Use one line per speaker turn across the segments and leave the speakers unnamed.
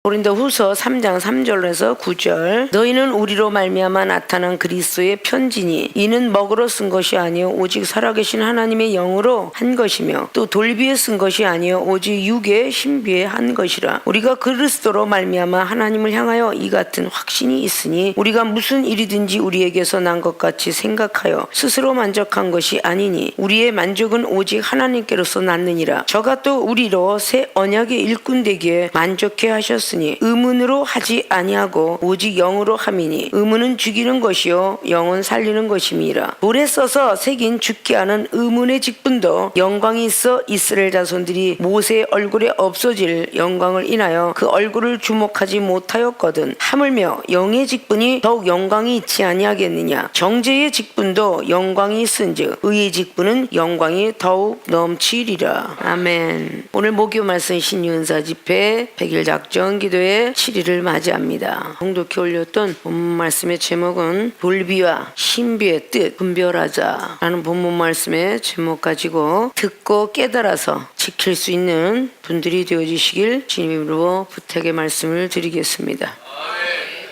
고린도후서 3장 3절에서 9절 너희는 우리로 말미암아 나타난 그리스도의 편지니 이는 먹으로 쓴 것이 아니요 오직 살아계신 하나님의 영으로 한 것이며 또 돌비에 쓴 것이 아니요 오직 육의 신비에 한 것이라. 우리가 그리스도로 말미암아 하나님을 향하여 이 같은 확신이 있으니 우리가 무슨 일이든지 우리에게서 난 것 같이 생각하여 스스로 만족한 것이 아니니 우리의 만족은 오직 하나님께로서 났느니라. 저가 또 우리로 새 언약의 일꾼 되기에 만족해 하셨으니 의문으로 하지 아니하고 오직 영으로 함이니 의문은 죽이는 것이요 영은 살리는 것임이라. 돌에 써서 새긴 죽게 하는 의문의 직분도 영광이 있어 이스라엘 자손들이 모세의 얼굴에 없어질 영광을 인하여 그 얼굴을 주목하지 못하였거든. 하물며 영의 직분이 더욱 영광이 있지 아니하겠느냐. 정죄의 직분도 영광이 있은즉 의의 직분은 영광이 더욱 넘치리라. 아멘. 오늘 목요 말씀 신유은사 집회 100일 작정 기도의 7일을 맞이합니다. 공독해 올렸던 본문 말씀의 제목은 돌비와 신비의 뜻 분별하자 라는 본문 말씀의 제목 가지고 듣고 깨달아서 지킬 수 있는 분들이 되어주시길 주님으로 부탁의 말씀을 드리겠습니다.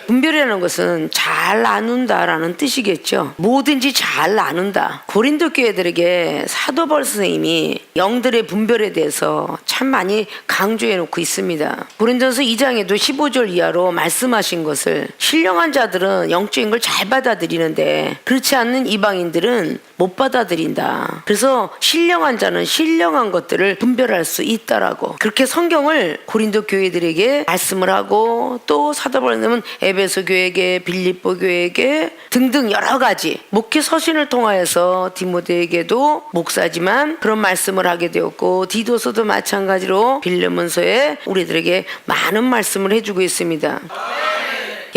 분별이라는 것은 잘 나눈다라는 뜻이겠죠. 뭐든지 잘 나눈다. 고린도 교회들에게 사도 바울 선생님이 영들의 분별에 대해서 참 많이 강조해 놓고 있습니다. 고린도서 2장에도 15절 이하로 말씀하신 것을 신령한 자들은 영적인 걸 잘 받아들이는데 그렇지 않는 이방인들은 못 받아들인다. 그래서 신령한 자는 신령한 것들을 분별할 수 있다라고 그렇게 성경을 고린도 교회들에게 말씀을 하고 또 사도 바울 선생님은 에베소 교회에게 빌립보 교회에게 등등 여러 가지 목회 서신을 통하여서 디모데에게도 목사지만 그런 말씀을 하게 되었고 디도서도 마찬가지로 빌레몬서에 우리들에게 많은 말씀을 해주고 있습니다.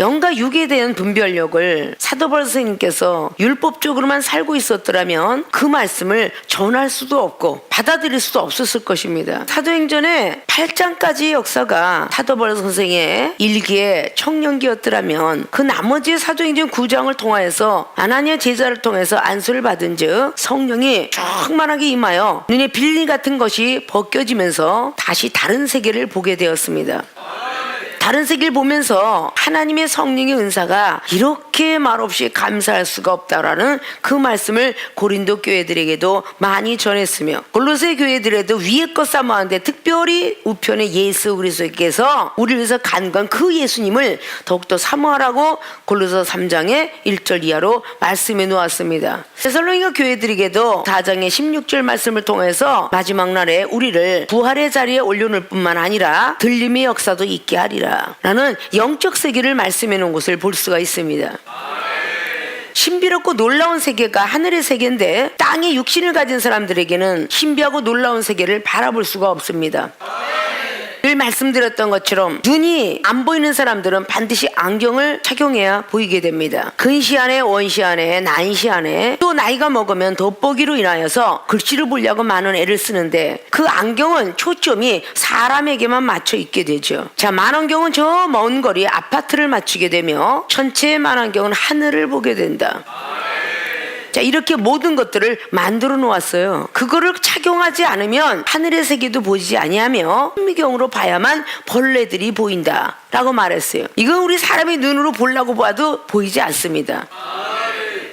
영과 육에 대한 분별력을 사도 바울 선생님께서 율법적으로만 살고 있었더라면 그 말씀을 전할 수도 없고 받아들일 수도 없었을 것입니다. 사도행전의 8장까지의 역사가 사도 바울 선생의 일기의 청년기였더라면 그 나머지 사도행전 9장을 통하여서 아나니아 제자를 통해서 안수를 받은 즉 성령이 충만하게 임하여 눈에 빌리 같은 것이 벗겨지면서 다시 다른 세계를 보게 되었습니다. 다른 세계를 보면서 하나님의 성령의 은사가 이렇게 말없이 감사할 수가 없다라는 그 말씀을 고린도 교회들에게도 많이 전했으며 골로새 교회들에도 위의 것 사모하는데 특별히 우편의 예수 그리스도께서 우리를 위해서 간구한 그 예수님을 더욱더 사모하라고 골로새 3장의 1절 이하로 말씀해 놓았습니다. 데살로니가 교회들에게도 4장의 16절 말씀을 통해서 마지막 날에 우리를 부활의 자리에 올려놓을 뿐만 아니라 들림의 역사도 있게 하리라 라는 영적 세계를 말씀해 놓은 것을 볼 수가 있습니다. 신비롭고 놀라운 세계가 하늘의 세계인데 땅에 육신을 가진 사람들에게는 신비하고 놀라운 세계를 바라볼 수가 없습니다. 늘 말씀드렸던 것처럼 눈이 안 보이는 사람들은 반드시 안경을 착용해야 보이게 됩니다. 근시안에 원시안에 난시안에 또 나이가 먹으면 돋보기로 인하여서 글씨를 보려고 많은 애를 쓰는데 그 안경은 초점이 사람에게만 맞춰 있게 되죠. 자, 만원경은 저 먼 거리 아파트를 맞추게 되며 천체의 만원경은 하늘을 보게 된다. 자, 이렇게 모든 것들을 만들어 놓았어요. 그거를 착용하지 않으면 하늘의 세계도 보이지 아니하며 현미경으로 봐야만 벌레들이 보인다 라고 말했어요. 이건 우리 사람의 눈으로 보려고 봐도 보이지 않습니다.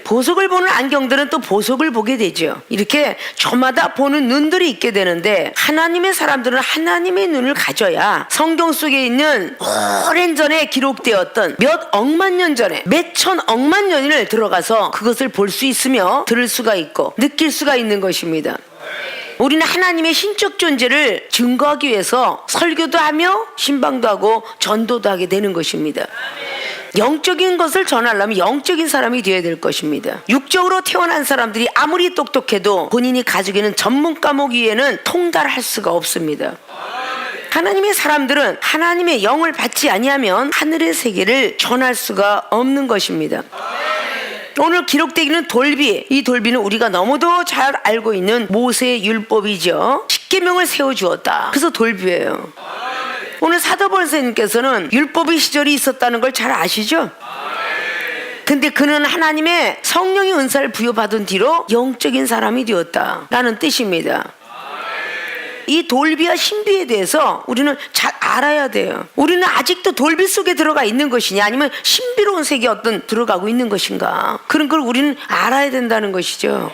보석을 보는 안경들은 또 보석을 보게 되죠. 이렇게 저마다 보는 눈들이 있게 되는데 하나님의 사람들은 하나님의 눈을 가져야 성경 속에 있는 오랜 전에 기록되었던 몇 억만 년 전에 몇 천억만 년을 들어가서 그것을 볼 수 있으며 들을 수가 있고 느낄 수가 있는 것입니다. 우리는 하나님의 신적 존재를 증거하기 위해서 설교도 하며 신방도 하고 전도도 하게 되는 것입니다. 영적인 것을 전하려면 영적인 사람이 되어야 될 것입니다. 육적으로 태어난 사람들이 아무리 똑똑해도 본인이 가지고 있는 전문 과목 위에는 통달할 수가 없습니다. 하나님의 사람들은 하나님의 영을 받지 아니하면 하늘의 세계를 전할 수가 없는 것입니다. 오늘 기록되기는 돌비, 이 돌비는 우리가 너무도 잘 알고 있는 모세의 율법이죠. 십계명을 세워주었다. 그래서 돌비예요. 오늘 사도 바울 선생님께서는 율법의 시절이 있었다는 걸 잘 아시죠? 근데 그는 하나님의 성령의 은사를 부여받은 뒤로 영적인 사람이 되었다라는 뜻입니다. 이 돌비와 신비에 대해서 우리는 잘 알아야 돼요. 우리는 아직도 돌비 속에 들어가 있는 것이냐, 아니면 신비로운 세계에 어떤 들어가고 있는 것인가, 그런 걸 우리는 알아야 된다는 것이죠.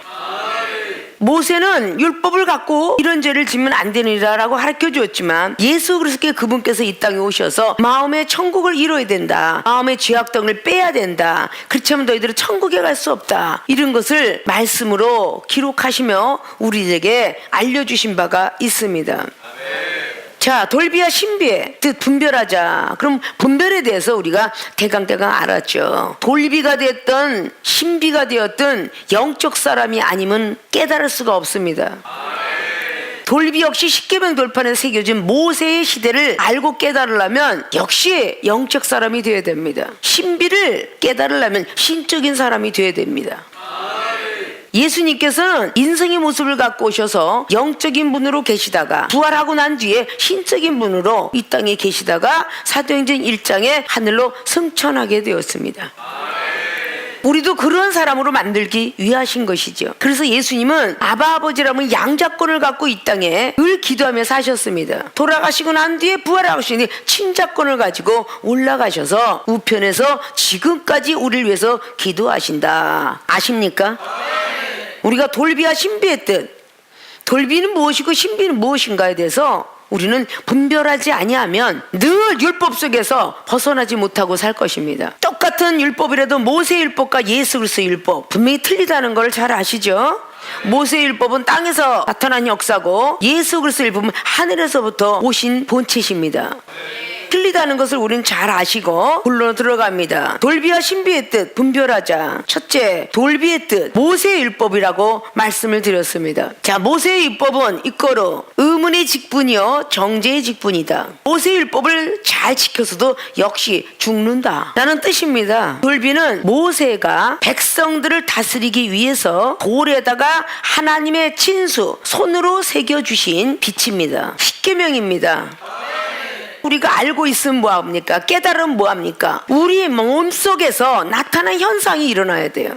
모세는 율법을 갖고 이런 죄를 지면 안 되느니라라고 가르쳐 주었지만, 예수 그리스도께 그분께서 이 땅에 오셔서 마음의 천국을 이뤄야 된다, 마음의 죄악덩을 빼야 된다, 그렇지 않으면 너희들은 천국에 갈 수 없다, 이런 것을 말씀으로 기록하시며 우리에게 알려주신 바가 있습니다. 자, 돌비와 신비의 뜻 분별하자. 그럼 분별에 대해서 우리가 대강대강 알았죠. 돌비가 되었던 신비가 되었던 영적 사람이 아니면 깨달을 수가 없습니다. 돌비 역시 십계명 돌판에 새겨진 모세의 시대를 알고 깨달으려면 역시 영적 사람이 되어야 됩니다. 신비를 깨달으려면 신적인 사람이 되어야 됩니다. 예수님께서는 인성의 모습을 갖고 오셔서 영적인 분으로 계시다가 부활하고 난 뒤에 신적인 분으로 이 땅에 계시다가 사도행전 1장에 하늘로 승천하게 되었습니다. 우리도 그런 사람으로 만들기 위하신 것이죠. 그래서 예수님은 아바 아버지라면 양자권을 갖고 이 땅에 늘 기도하며 사셨습니다. 돌아가시고 난 뒤에 부활하시니 친자권을 가지고 올라가셔서 우편에서 지금까지 우리를 위해서 기도하신다. 아십니까? 우리가 돌비와 신비의 뜻, 돌비는 무엇이고 신비는 무엇인가에 대해서 우리는 분별하지 아니하면 늘 율법 속에서 벗어나지 못하고 살 것입니다. 똑같은 율법이라도 모세 율법과 예수 그리스도의 율법 분명히 틀리다는 걸 잘 아시죠? 모세 율법은 땅에서 나타난 역사고 예수 그리스도의 율법은 하늘에서부터 오신 본체십니다. 틀리다는 것을 우리는 잘 아시고 본론으로 들어갑니다. 돌비와 신비의 뜻 분별하자. 첫째, 돌비의 뜻 모세의 율법이라고 말씀을 드렸습니다. 자, 모세의 율법은 이거로 의문의 직분이요 정죄의 직분이다. 모세의 율법을 잘 지켜서도 역시 죽는다 라는 뜻입니다. 돌비는 모세가 백성들을 다스리기 위해서 돌에다가 하나님의 친수 손으로 새겨주신 빛입니다. 십계명입니다. 우리가 알고 있으면 뭐합니까? 깨달으면 뭐합니까? 우리의 몸속에서 나타난 현상이 일어나야 돼요.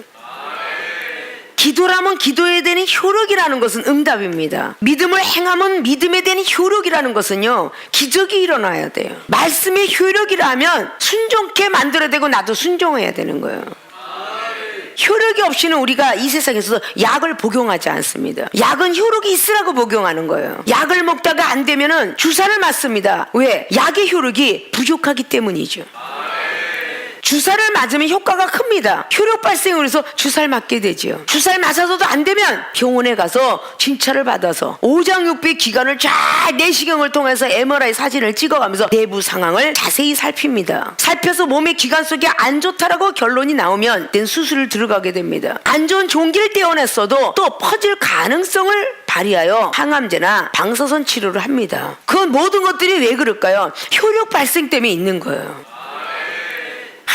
기도라면 기도에 대한 효력이라는 것은 응답입니다. 믿음을 행하면 믿음에 대한 효력이라는 것은요 기적이 일어나야 돼요. 말씀의 효력이라면 순종케 만들어야 되고 나도 순종해야 되는 거예요. 효력이 없이는 우리가 이 세상에서 약을 복용하지 않습니다. 약은 효력이 있으라고 복용하는 거예요. 약을 먹다가 안 되면은 주사를 맞습니다. 왜? 약의 효력이 부족하기 때문이죠. 주사를 맞으면 효과가 큽니다. 효력 발생을 해서 주사를 맞게 되죠. 주사를 맞아서도 안 되면 병원에 가서 진찰을 받아서 오장육부의 기관을 잘 내시경을 통해서 MRI 사진을 찍어가면서 내부 상황을 자세히 살핍니다. 살펴서 몸의 기관 속에 안 좋다라고 결론이 나오면 수술을 들어가게 됩니다. 안 좋은 종기를 떼어냈어도 또 퍼질 가능성을 발휘하여 항암제나 방사선 치료를 합니다. 그 모든 것들이 왜 그럴까요? 효력 발생 때문에 있는 거예요.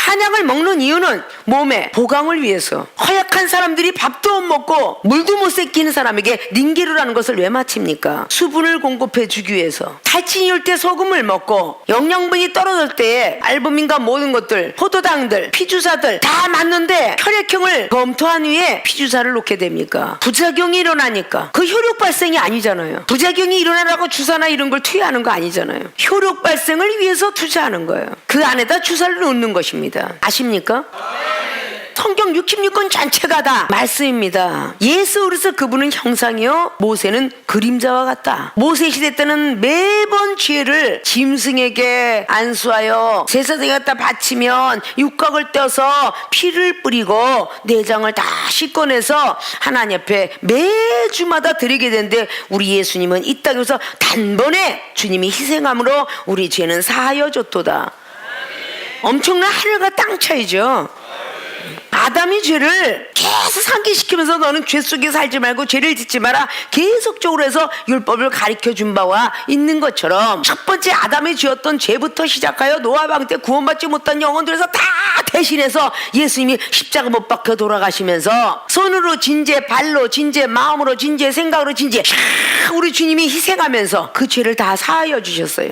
한약을 먹는 이유는 몸의 보강을 위해서. 허약한 사람들이 밥도 못 먹고 물도 못 새끼는 사람에게 닌게루라는 것을 왜 마칩니까? 수분을 공급해 주기 위해서. 탈진이 올 때 소금을 먹고 영양분이 떨어질 때에 알부민과 모든 것들, 포도당들, 피주사들 다 맞는데 혈액형을 검토한 후에 피주사를 놓게 됩니까? 부작용이 일어나니까. 그 효력 발생이 아니잖아요. 부작용이 일어나라고 주사나 이런 걸 투여하는 거 아니잖아요. 효력 발생을 위해서 투자하는 거예요. 그 안에다 주사를 놓는 것입니다. 아십니까? 성경 66권 전체가 다 말씀입니다. 예수 그리스도 그분은 형상이요 모세는 그림자와 같다. 모세 시대 때는 매번 죄를 짐승에게 안수하여 제사장에 갖다 바치면 육각을 떼어서 피를 뿌리고 내장을 다 씻어내서 하나님 앞에 매주마다 드리게 되는데, 우리 예수님은 이 땅에서 단번에 주님이 희생함으로 우리 죄는 사하여 줬도다. 엄청난 하늘과 땅 차이죠. 아담이 죄를 계속 상기시키면서 너는 죄 속에 살지 말고 죄를 짓지 마라 계속적으로 해서 율법을 가르쳐 준 바와 있는 것처럼, 첫 번째 아담이 지었던 죄부터 시작하여 노아방 때 구원받지 못한 영혼들에서 다 대신해서 예수님이 십자가 못 박혀 돌아가시면서 손으로 진죄, 발로 진죄, 마음으로 진죄, 생각으로 진죄, 우리 주님이 희생하면서 그 죄를 다 사하여 주셨어요.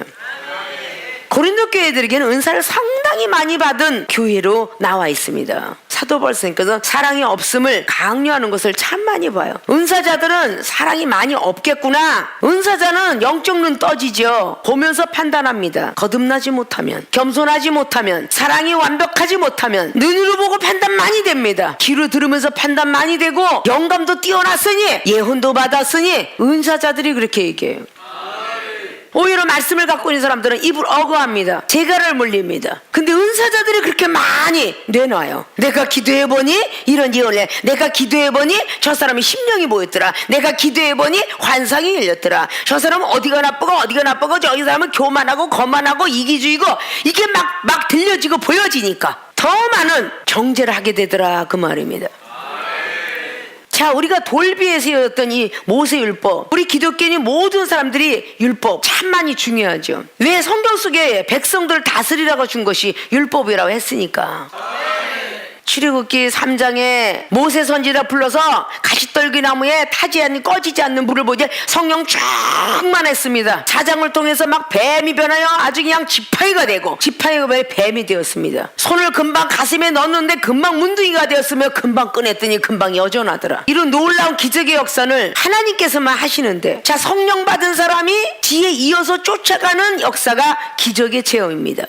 고린도 교회들에게는 은사를 상당히 많이 받은 교회로 나와 있습니다. 사도 바울 쓰니까 사랑이 없음을 강요하는 것을 참 많이 봐요. 은사자들은 사랑이 많이 없겠구나. 은사자는 영적 눈 떠지죠. 보면서 판단합니다. 거듭나지 못하면, 겸손하지 못하면, 사랑이 완벽하지 못하면 눈으로 보고 판단 많이 됩니다. 귀로 들으면서 판단 많이 되고 영감도 뛰어났으니 예훈도 받았으니 은사자들이 그렇게 얘기해요. 오히려 말씀을 갖고 있는 사람들은 입을 어거합니다. 재갈을 물립니다. 근데 은사자들이 그렇게 많이 내놔요. 내가 기도해보니 이런 예언을 해. 내가 기도해보니 저 사람이 심령이 보였더라. 내가 기도해보니 환상이 열렸더라. 저 사람은 어디가 나쁘고 저 사람은 교만하고 거만하고 이기주의고 이게 막 들려지고 보여지니까 더 많은 정죄를 하게 되더라 그 말입니다. 자, 우리가 돌비에 세웠던 이 모세율법, 우리 기독교인 모든 사람들이 율법 참 많이 중요하죠. 왜? 성경 속에 백성들을 다스리라고 준 것이 율법이라고 했으니까. 출애굽기 3장에 모세 선지자 불러서 가시떨기 나무에 타지 않는 꺼지지 않는 불을 보지 성령 충만했습니다. 4장을 통해서 막 뱀이 변하여 아주 그냥 지팡이가 되고 지팡이가 뱀이 되었습니다. 손을 금방 가슴에 넣었는데 금방 문둥이가 되었으며 금방 꺼냈더니 금방 여전하더라. 이런 놀라운 기적의 역사를 하나님께서만 하시는데, 자, 성령 받은 사람이 뒤에 이어서 쫓아가는 역사가 기적의 체험입니다.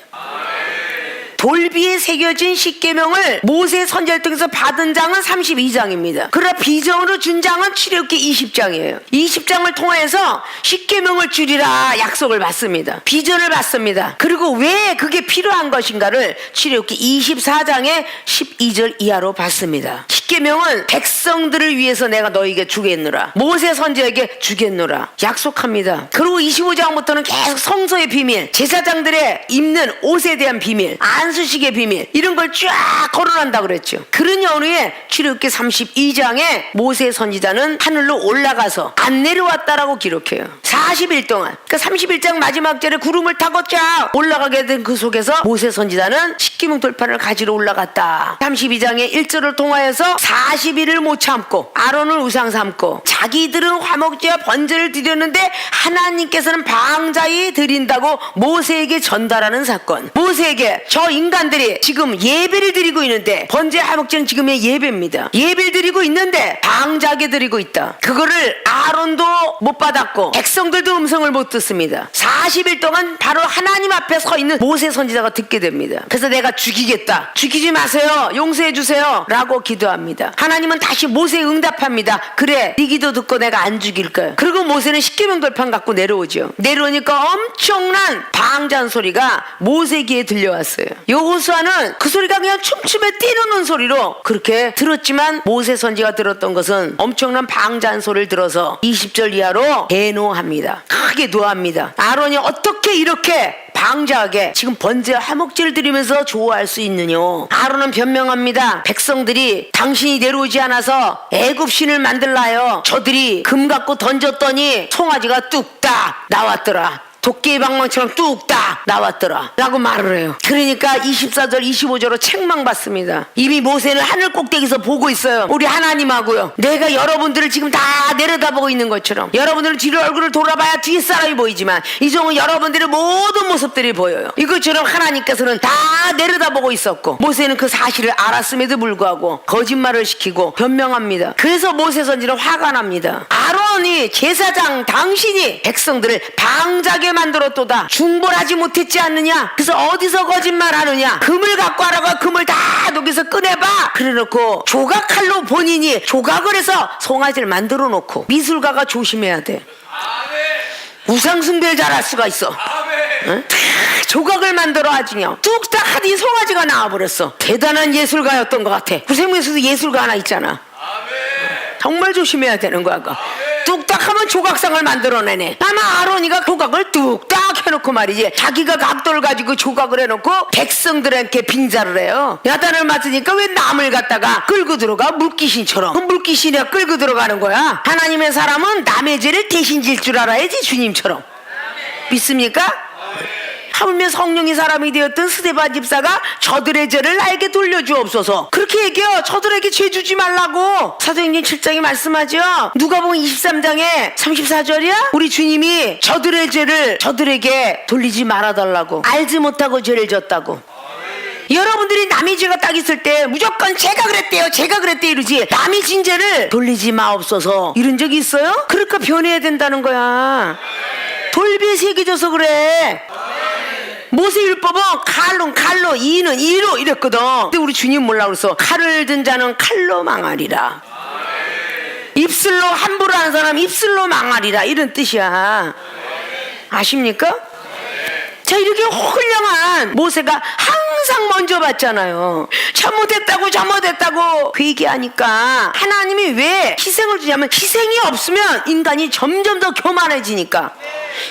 돌비에 새겨진 십계명을 모세 선지자를 통해서 받은 장은 32장입니다. 그러나 비전으로 준 장은 출애굽기 20장이에요. 20장을 통해서 십계명을 주리라 약속을 받습니다. 비전을 받습니다. 그리고 왜 그게 필요한 것인가를 출애굽기 24장의 12절 이하로 받습니다. 십계명은 백성들을 위해서 내가 너에게 주겠노라. 모세 선지자에게 주겠노라 약속합니다. 그리고 25장부터는 계속 성소의 비밀, 제사장들의 입는 옷에 대한 비밀, 안수식의 비밀, 이런 걸 쫙 거론한다 그랬죠. 그런 연후에 출애굽기 32장에 모세 선지자는 하늘로 올라가서 안 내려왔다라고 기록해요. 40일 동안, 그러니까 31장 마지막 절에 구름을 타고 쫙 올라가게 된 그 속에서 모세 선지자는 십계명 돌판을 가지러 올라갔다. 32장의 1절을 통하여서 40일을 못 참고 아론을 우상 삼고 자기들은 화목제와 번제를 드렸는데 하나님께서는 방자에 드린다고 모세에게 전달하는 사건. 모세에게 저 인간들이 지금 예배를 드리고 있는데, 번제 화목제는 지금의 예배입니다. 예배를 드리고 있는데 방자하게 드리고 있다. 그거를 아론도 못 받았고 백성들도 음성을 못 듣습니다. 40일 동안 바로 하나님 앞에 서 있는 모세 선지자가 듣게 됩니다. 그래서 내가 죽이겠다, 죽이지 마세요, 용서해 주세요 라고 기도합니다. 하나님은 다시 모세에 응답합니다. 그래, 네 기도 듣고 내가 안 죽일 거야. 그리고 모세는 십계명 돌판 갖고 내려오죠. 내려오니까 엄청난 방자한 소리가 모세 귀에 들려왔어요. 여호수아는 그 소리가 그냥 춤추며 뛰노는 소리로 그렇게 들었지만 모세 선지가 들었던 것은 엄청난 방자한 소리를 들어서 20절 이하로 대노합니다. 크게 노합니다. 아론이 어떻게 이렇게 방자하게 지금 번제 화목제를 드리면서 좋아할 수 있느냐. 아론은 변명합니다. 백성들이 당신이 내려오지 않아서 애굽신을 만들라요. 저들이 금 갖고 던졌더니 송아지가 뚝딱 나왔더라. 도깨비 방망처럼 뚝딱 나왔더라 라고 말을 해요. 그러니까 24절 25절로 책망받습니다. 이미 모세는 하늘 꼭대기에서 보고 있어요. 우리 하나님하고요, 내가 여러분들을 지금 다 내려다보고 있는 것처럼 여러분들은 뒤로 얼굴을 돌아봐야 뒤에 사람이 보이지만 이 종은 여러분들의 모든 모습들이 보여요. 이것처럼 하나님께서는 다 내려다보고 있었고 모세는 그 사실을 알았음에도 불구하고 거짓말을 시키고 변명합니다. 그래서 모세 선지는 화가 납니다. 아론이 제사장 당신이 백성들을 방자게 만들었도다. 중보하지 못했지 않느냐. 그래서 어디서 거짓말하느냐. 금을 갖고 하라고 금을 다 녹여서 꺼내봐. 그래놓고 조각칼로 본인이 조각을 해서 송아지를 만들어 놓고. 미술가가 조심해야 돼. 우상숭배를 잘할 수가 있어. 응? 조각을 만들어 아주 그냥 뚝딱 하더니 송아지가 나와버렸어. 대단한 예술가였던 것 같아. 우리 생명에서도 예술가 하나 있잖아. 정말 조심해야 되는 거야. 뚝딱 하면 조각상을 만들어내네. 아마 아론이가 조각을 뚝딱 해놓고 말이지, 자기가 각도를 가지고 조각을 해놓고 백성들에게 빙자를 해요. 야단을 맞으니까 왜 남을 갖다가 끌고 들어가? 물귀신처럼. 그 물귀신이 끌고 들어가는 거야. 하나님의 사람은 남의 죄를 대신 질 줄 알아야지, 주님처럼. 믿습니까? 하물며 성령이 사람이 되었던 스데반 집사가 저들의 죄를 나에게 돌려주옵소서 그렇게 얘기해요. 저들에게 죄 주지 말라고 사도행전 7장에 말씀하죠. 누가복음 23장에 34절이야? 우리 주님이 저들의 죄를 저들에게 돌리지 말아달라고, 알지 못하고 죄를 졌다고. 여러분들이 남의 죄가 딱 있을 때 무조건 제가 그랬대요 제가 그랬대요 이러지, 남의 진 죄를 돌리지 마옵소서 이런 적이 있어요? 그러니까 변해야 된다는 거야. 돌비에 새겨져서 그래. 모세율법은 칼로 이는 이로 이랬거든. 근데 우리 주님 몰라 그래서 칼을 든 자는 칼로 망하리라. 입술로 함부로 하는 사람 입술로 망하리라 이런 뜻이야. 아십니까? 자, 이렇게 훌륭한 모세가 항상 먼저 봤잖아요. 잘못했다고 그 얘기하니까 하나님이 왜 희생을 주냐면 희생이 없으면 인간이 점점 더 교만해지니까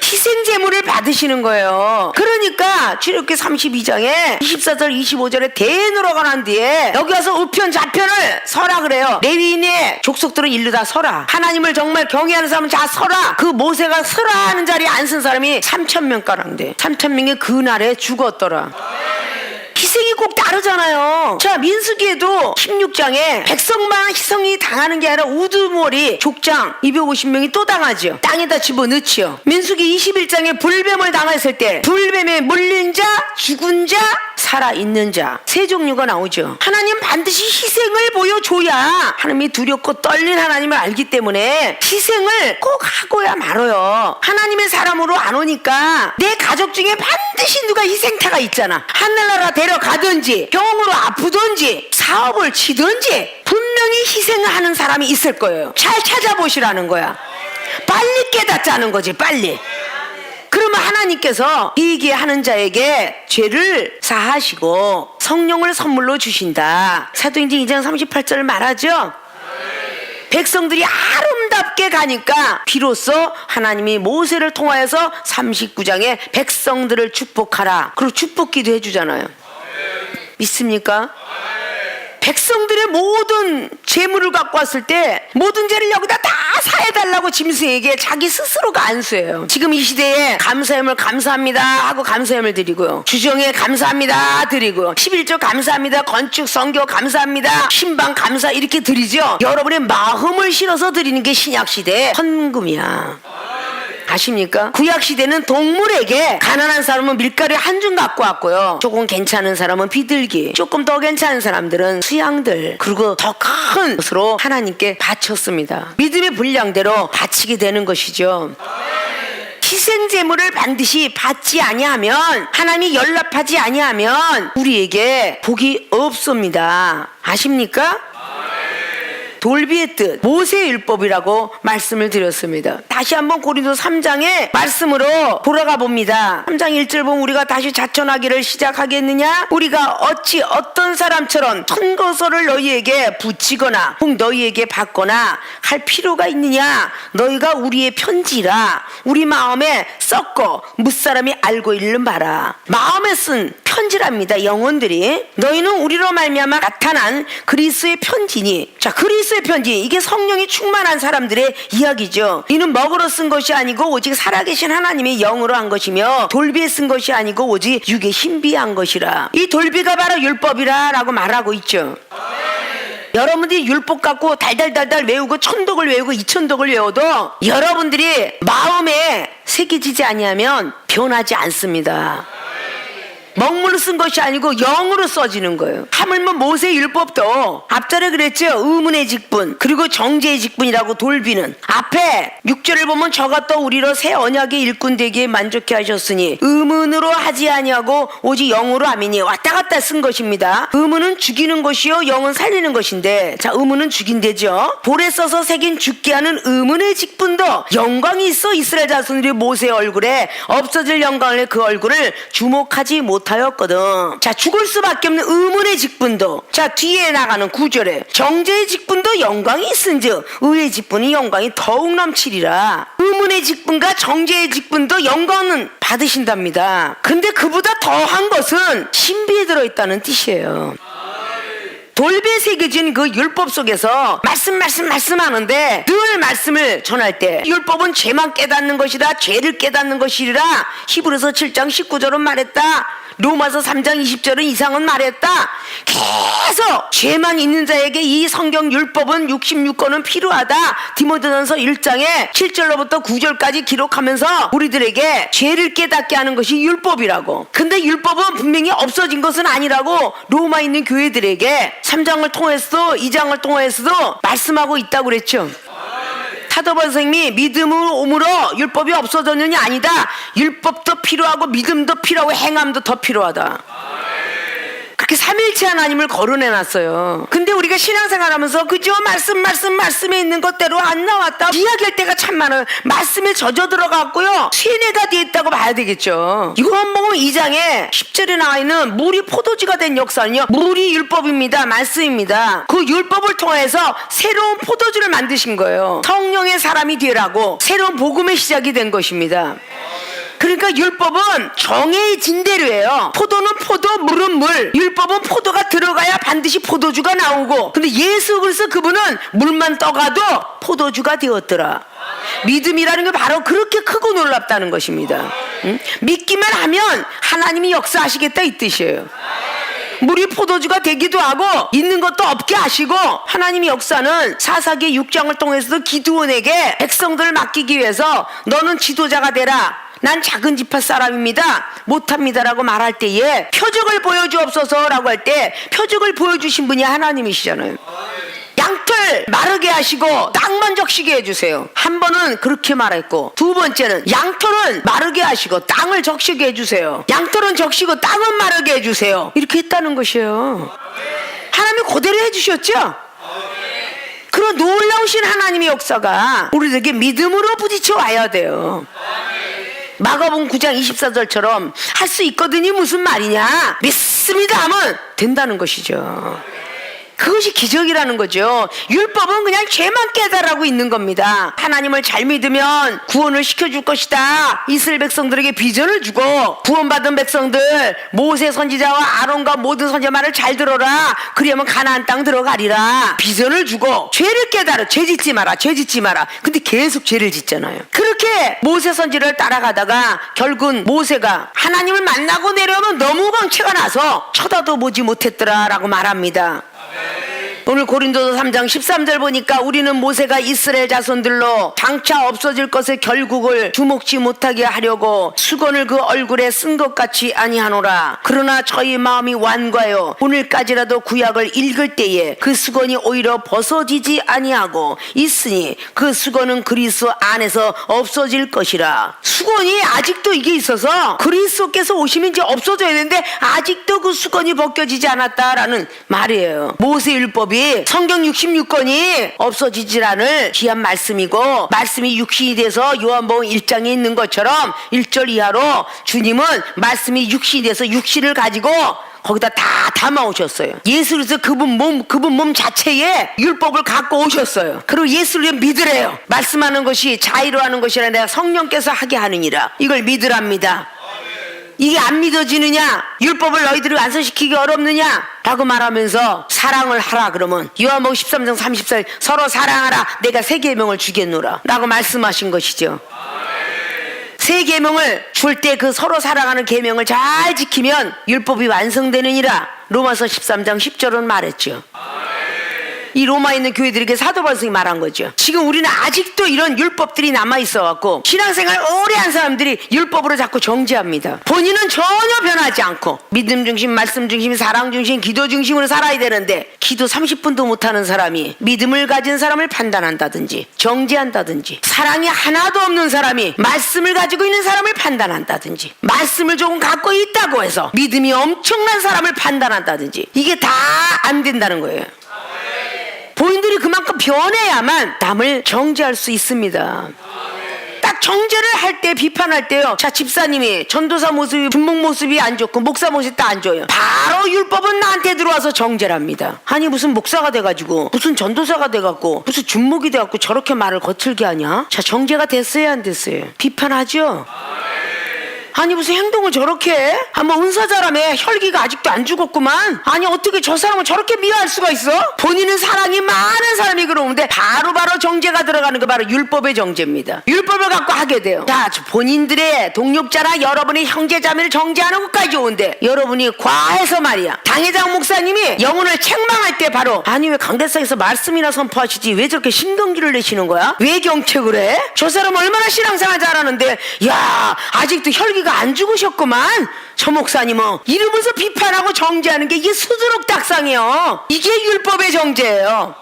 희생 제물을 받으시는 거예요. 그러니까 출애굽기 32장에 24절 25절에 대노라가 난 뒤에 여기 와서 우편 좌편을 서라 그래요. 레위인의 족속들은 일로 다 서라. 하나님을 정말 경외하는 사람은 다 서라. 그 모세가 서라 하는 자리에 안 쓴 사람이 3,000명 가량돼. 3,000명이 그날에 죽었더라. 희생이 꼭 다르잖아요. 자, 민수기에도 16장에 백성만 희생이 당하는 게 아니라 우두머리 족장 250명이 또 당하죠. 땅에다 집어넣지요. 민수기 21장에 불뱀을 당했을 때 불뱀에 물린 자, 죽은 자, 살아있는 자 세 종류가 나오죠. 하나님 반드시 희생을 보여줘야 하나님이 두렵고 떨린 하나님을 알기 때문에 희생을 꼭 하고야 말아요. 하나님의 사람으로 안 오니까 내 가족 중에 반드시 누가 희생타가 있잖아. 하늘나라 데려가든지 병으로 아프든지 사업을 치든지 분명히 희생을 하는 사람이 있을 거예요. 잘 찾아보시라는 거야. 빨리 깨닫자는 거지, 빨리. 그러면 하나님께서 얘기하는 자에게 죄를 사하시고 성령을 선물로 주신다. 사도행전 2장 38절을 말하죠. 백성들이 아름답게 가니까 비로소 하나님이 모세를 통하여서 39장에 백성들을 축복하라. 그리고 축복기도 해주잖아요. 믿습니까? 백성들의 모든 재물을 갖고 왔을 때 모든 죄를 여기다 다 사해달라고 짐승에게 자기 스스로가 안수해요. 지금 이 시대에 감사함을 감사합니다 하고 감사함을 드리고요. 주정에 감사합니다 드리고요. 11조 감사합니다, 건축 성교 감사합니다, 신방 감사 이렇게 드리죠. 여러분의 마음을 실어서 드리는 게 신약시대의 헌금이야. 아십니까? 구약시대는 동물에게 가난한 사람은 밀가루 한 줌 갖고 왔고요. 조금 괜찮은 사람은 비둘기, 조금 더 괜찮은 사람들은 수양들, 그리고 더 큰 것으로 하나님께 바쳤습니다. 믿음의 분량대로 바치게 되는 것이죠. 희생 제물을 반드시 받지 아니하면, 하나님이 연락하지 아니하면 우리에게 복이 없습니다. 아십니까? 돌비의 뜻, 모세의 율법이라고 말씀을 드렸습니다. 다시 한번 고린도 3장의 말씀으로 돌아가 봅니다. 3장 1절 보면 우리가 다시 자천하기를 시작하겠느냐? 우리가 어찌 어떤 사람처럼 천거서를 너희에게 붙이거나 혹 너희에게 받거나 할 필요가 있느냐? 너희가 우리의 편지라 우리 마음에 썩고 무사람이 알고 있는 바라. 마음에 쓴 편지랍니다. 영혼들이 너희는 우리로 말미암아 나타난 그리스도의 편지니. 자, 그리스도의 편지, 이게 성령이 충만한 사람들의 이야기죠. 이는 먹으로 쓴 것이 아니고 오직 살아계신 하나님의 영으로 한 것이며 돌비에 쓴 것이 아니고 오직 육에 신비한 것이라. 이 돌비가 바로 율법이라 라고 말하고 있죠. 여러분들이 율법 갖고 달달달달 외우고 천독을 외우고 이천독을 외워도 여러분들이 마음에 새겨지지 아니하면 변하지 않습니다. 먹물로 쓴 것이 아니고 영으로 써지는 거예요. 하물며 모세의 율법도 앞절에 그랬죠. 의문의 직분 그리고 정죄의 직분이라고. 돌비는 앞에 6절을 보면 저가 또 우리로 새 언약의 일꾼 되기에 만족해 하셨으니 의문으로 하지 아니하고 오직 영으로 함이니. 왔다 갔다 쓴 것입니다. 의문은 죽이는 것이요 영은 살리는 것인데, 자, 의문은 죽인대죠. 볼에 써서 새긴 죽게 하는 의문의 직분도 영광이 있어 이스라엘 자손들이 모세의 얼굴에 없어질 영광을 그 얼굴을 주목하지 못하였거든. 자, 죽을 수밖에 없는 의문의 직분도, 자, 뒤에 나가는 9절에 정죄의 직분도 영광이 있은즉 의의 직분이 영광이 더욱 넘치리라. 의문의 직분과 정죄의 직분도 영광은 받으신답니다. 근데 그보다 더한 것은 신비에 들어있다는 뜻이에요. 돌비에 새겨진 그 율법 속에서 말씀하는데 늘 말씀을 전할 때 율법은 죄만 깨닫는 것이다, 죄를 깨닫는 것이라 히브리서 7장 19절은 말했다 로마서 3장 20절은 이상은 말했다. 계속 죄만 있는 자에게 이 성경 율법은 66권은 필요하다. 디모데전서 1장에 7절로부터 9절까지 기록하면서 우리들에게 죄를 깨닫게 하는 것이 율법이라고. 근데 율법은 분명히 없어진 것은 아니라고 로마에 있는 교회들에게 3장을 통해서도 2장을 통해서도 말씀하고 있다고 그랬죠. 사도 선생님이 믿음으로 오므로 율법이 없어졌느냐? 아니다. 율법도 필요하고 믿음도 필요하고 행함도 더 필요하다. 그렇게 삼일체 하나님을 거론해놨어요. 근데 우리가 신앙생활하면서 그저 말씀에 있는 것대로 안 나왔다 이야기할 때가 참 많아요. 말씀에 젖어 들어갔고요 세뇌가 되어 있다고 봐야 되겠죠. 요한복음 2장에 10절에 나와 있는 물이 포도주가 된 역사는요, 물이 율법입니다. 말씀입니다. 그 율법을 통해서 새로운 포도주를 만드신 거예요. 성령의 사람이 되라고 새로운 복음의 시작이 된 것입니다. 그러니까 율법은 정의 진대로예요. 포도는 포도, 물은 물. 율법은 포도가 들어가야 반드시 포도주가 나오고, 근데 예수 그리스도 그분은 물만 떠가도 포도주가 되었더라. 믿음이라는 게 바로 그렇게 크고 놀랍다는 것입니다. 믿기만 하면 하나님이 역사하시겠다 이 뜻이에요. 물이 포도주가 되기도 하고 있는 것도 없게 하시고, 하나님의 역사는 사사기 6장을 통해서도 기드온에게 백성들을 맡기기 위해서 너는 지도자가 되라, 난 작은 지파 사람입니다, 못합니다라고 말할 때에 표적을 보여주옵소서라고 할 때 표적을 보여주신 분이 하나님이시잖아요. 양털 마르게 하시고 땅만 적시게 해주세요. 한 번은 그렇게 말했고, 두 번째는 양털은 마르게 하시고 땅을 적시게 해주세요. 양털은 적시고 땅은 마르게 해주세요. 이렇게 했다는 것이에요. 하나님이 그대로 해주셨죠? 그런 놀라우신 하나님의 역사가 우리들에게 믿음으로 부딪혀 와야 돼요. 마가복음 9장 24절처럼 할 수 있거든이 무슨 말이냐, 믿습니다 하면 된다는 것이죠. 그것이 기적이라는 거죠. 율법은 그냥 죄만 깨달으라고 있는 겁니다. 하나님을 잘 믿으면 구원을 시켜줄 것이다. 이스라엘 백성들에게 비전을 주고, 구원받은 백성들 모세 선지자와 아론과 모든 선지자 말을 잘 들어라, 그리하면 가나안 땅 들어가리라. 비전을 주고 죄를 깨달아. 죄 짓지 마라, 죄 짓지 마라. 근데 계속 죄를 짓잖아요. 그렇게 모세 선지를 따라가다가 결국은 모세가 하나님을 만나고 내려오면 너무 광채가 나서 쳐다도 보지 못했더라 라고 말합니다. 오늘 고린도서 3장 13절 보니까 우리는 모세가 이스라엘 자손들로 장차 없어질 것의 결국을 주목지 못하게 하려고 수건을 그 얼굴에 쓴 것 같이 아니하노라. 그러나 저희 마음이 완고하여 오늘까지라도 구약을 읽을 때에 그 수건이 오히려 벗어지지 아니하고 있으니 그 수건은 그리스도 안에서 없어질 것이라. 수건이 아직도 이게 있어서 그리스도께서 오시면 이제 없어져야 되는데 아직도 그 수건이 벗겨지지 않았다라는 말이에요. 모세율법이 성경 66권이 없어지질 않을 귀한 말씀이고, 말씀이 육신이 돼서 요한복음 1장에 있는 것처럼 1절 이하로 주님은 말씀이 육신이 돼서 육신을 가지고 거기다 다 담아오셨어요. 예수 그리스도 그분 몸 자체에 율법을 갖고 오셨어요. 그리고 예수를 믿으래요. 말씀하는 것이 자의로 하는 것이라 내가 성령께서 하게 하느니라. 이걸 믿으랍니다. 이게 안 믿어지느냐, 율법을 너희들이 완성시키기 어렵느냐 라고 말하면서 사랑을 하라 그러면 요한복음 13장 34절 서로 사랑하라, 내가 새 계명을 주겠노라 라고 말씀하신 것이죠. 새 계명을 줄 때 그 서로 사랑하는 계명을 잘 지키면 율법이 완성되느니라 로마서 13장 10절은 말했죠. 이 로마에 있는 교회들에게 사도 바울이 말한 거죠. 지금 우리는 아직도 이런 율법들이 남아있어갖고 신앙생활 오래 한 사람들이 율법으로 자꾸 정죄합니다. 본인은 전혀 변하지 않고 믿음 중심, 말씀 중심, 사랑 중심, 기도 중심으로 살아야 되는데 기도 30분도 못하는 사람이 믿음을 가진 사람을 판단한다든지 정죄한다든지, 사랑이 하나도 없는 사람이 말씀을 가지고 있는 사람을 판단한다든지, 말씀을 조금 갖고 있다고 해서 믿음이 엄청난 사람을 판단한다든지, 이게 다 안 된다는 거예요. 본인들이 그만큼 변해야만 남을 정죄할 수 있습니다. 딱 정죄를 할 때, 비판할 때요, 자 집사님이 전도사 모습이, 분목 모습이 안 좋고 목사 모습이 딱 안 좋아요, 바로 율법은 나한테 들어와서 정죄를 합니다. 아니 무슨 목사가 돼가지고, 무슨 전도사가 돼갖고, 무슨 준목이 돼갖고 저렇게 말을 거칠게 하냐. 자 정죄가 됐어요 안 됐어요? 비판하죠. 아니 무슨 행동을 저렇게 해? 뭐 은사자라며 혈기가 아직도 안 죽었구만. 아니 어떻게 저 사람을 저렇게 미워할 수가 있어? 본인은 사랑이 많은 사람이 그러는데 바로 정죄가 들어가는 거 바로 율법의 정죄입니다. 율법을 갖고 하게 돼요. 자, 본인들의 동력자나 여러분의 형제자매를 정죄하는 것까지 좋은데 여러분이 과해서 말이야. 당회장 목사님이 영혼을 책망할 때 바로 아니 왜 강대상에서 말씀이나 선포하시지 왜 저렇게 신경질을 내시는 거야? 왜 경책을 해? 저 사람 얼마나 신앙생활 잘하는데 야 아직도 혈기가 안 죽으셨구만. 저 목사님은 이러면서 비판하고 정죄하는 게 이게 수두룩 딱상이에요. 이게 율법의 정죄예요.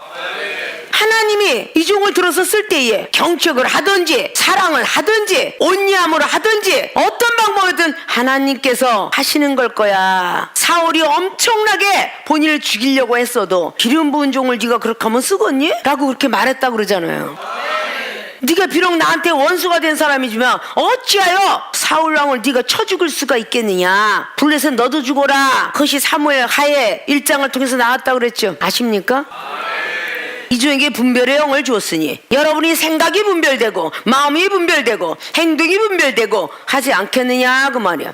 하나님이 이 종을 들어서 쓸 때에 경책을 하든지 사랑을 하든지 온유함으로 하든지 어떤 방법이든 하나님께서 하시는 걸 거야. 사울이 엄청나게 본인을 죽이려고 했어도 기름 부은 종을 네가 그렇게 하면 쓰겠니? 라고 그렇게 말했다고 그러잖아요. 네가 비록 나한테 원수가 된 사람이지만 어찌하여 사울왕을 네가 쳐 죽을 수가 있겠느냐. 블레셋 너도 죽어라. 그것이 사무엘 하에 1장을 통해서 나왔다고 그랬죠. 아십니까? 이종에게 분별의 영을 주었으니 여러분이 생각이 분별되고 마음이 분별되고 행동이 분별되고 하지 않겠느냐 그 말이야.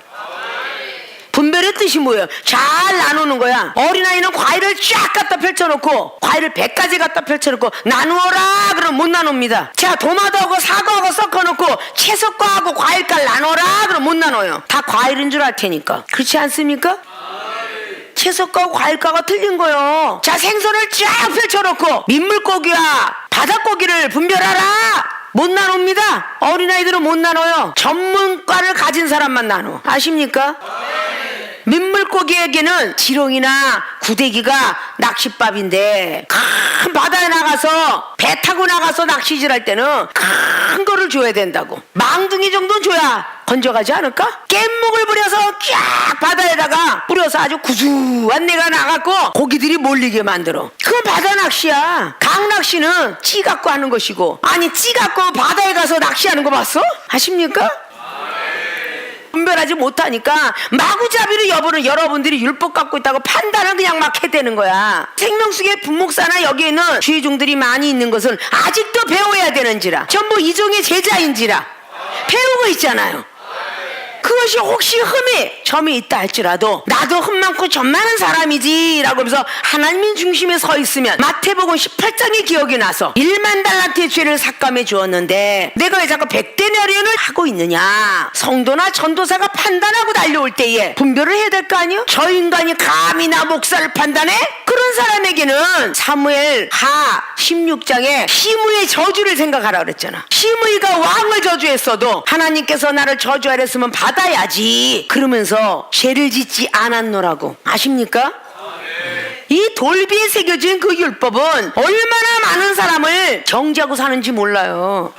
분별의 뜻이 뭐예요? 잘 나누는 거야. 어린아이는 과일을 쫙 갖다 펼쳐놓고 과일을 100가지 갖다 펼쳐놓고 나누어라 그러면 못 나눕니다. 자, 도마도하고 사과하고 섞어놓고 채석과하고 과일깔 나눠라 그러면 못 나눠요. 다 과일인 줄 알 테니까. 그렇지 않습니까? 채석과하고 과일과가 틀린 거예요. 자, 생선을 쫙 펼쳐놓고 민물고기와 바닷고기를 분별하라 못 나눕니다. 어린아이들은 못 나눠요. 전문과를 가진 사람만 나눠. 아십니까? 민물고기에게는 지렁이나 구데기가 낚싯밥인데 큰 바다에 나가서 배 타고 나가서 낚시질 할 때는 큰 거를 줘야 된다고. 망둥이 정도는 줘야 건져가지 않을까? 깻목을 뿌려서 쫙 바다에다가 뿌려서 아주 구수한 내가 나갖고 고기들이 몰리게 만들어. 그건 바다 낚시야. 강 낚시는 찌 갖고 하는 것이고. 아니 찌 갖고 바다에 가서 낚시하는 거 봤어? 아십니까? 분별하지 못하니까 마구잡이로 여러분들이 율법 갖고 있다고 판단을 그냥 막 해대는 거야. 생명수의 분목사나 여기에 있는 주의종들이 많이 있는 것은 아직도 배워야 되는지라 전부 이종의 제자인지라 배우고 있잖아요. 그것이 혹시 점이 있다 할지라도 나도 흠 많고 점 많은 사람이지 라고 하면서 하나님 중심에 서 있으면 마태복음 18장의 기억이 나서 1만 달란트의 죄를 삭감해 주었는데 내가 왜 자꾸 100데나리온을 하고 있느냐. 성도나 전도사가 판단하고 달려올 때에 분별을 해야 될 거 아니요? 저 인간이 감히 나 목사를 판단해? 그런 사람에게는 사무엘 하 16장에 시므이의 저주를 생각하라 그랬잖아. 시므이가 왕을 저주했어도 하나님께서 나를 저주하랬으면 받아야지 그러면서 죄를 짓지 않았노라고. 아십니까? 이 돌비에 새겨진 그 율법은 얼마나 많은 사람을 정죄하고 사는지 몰라요.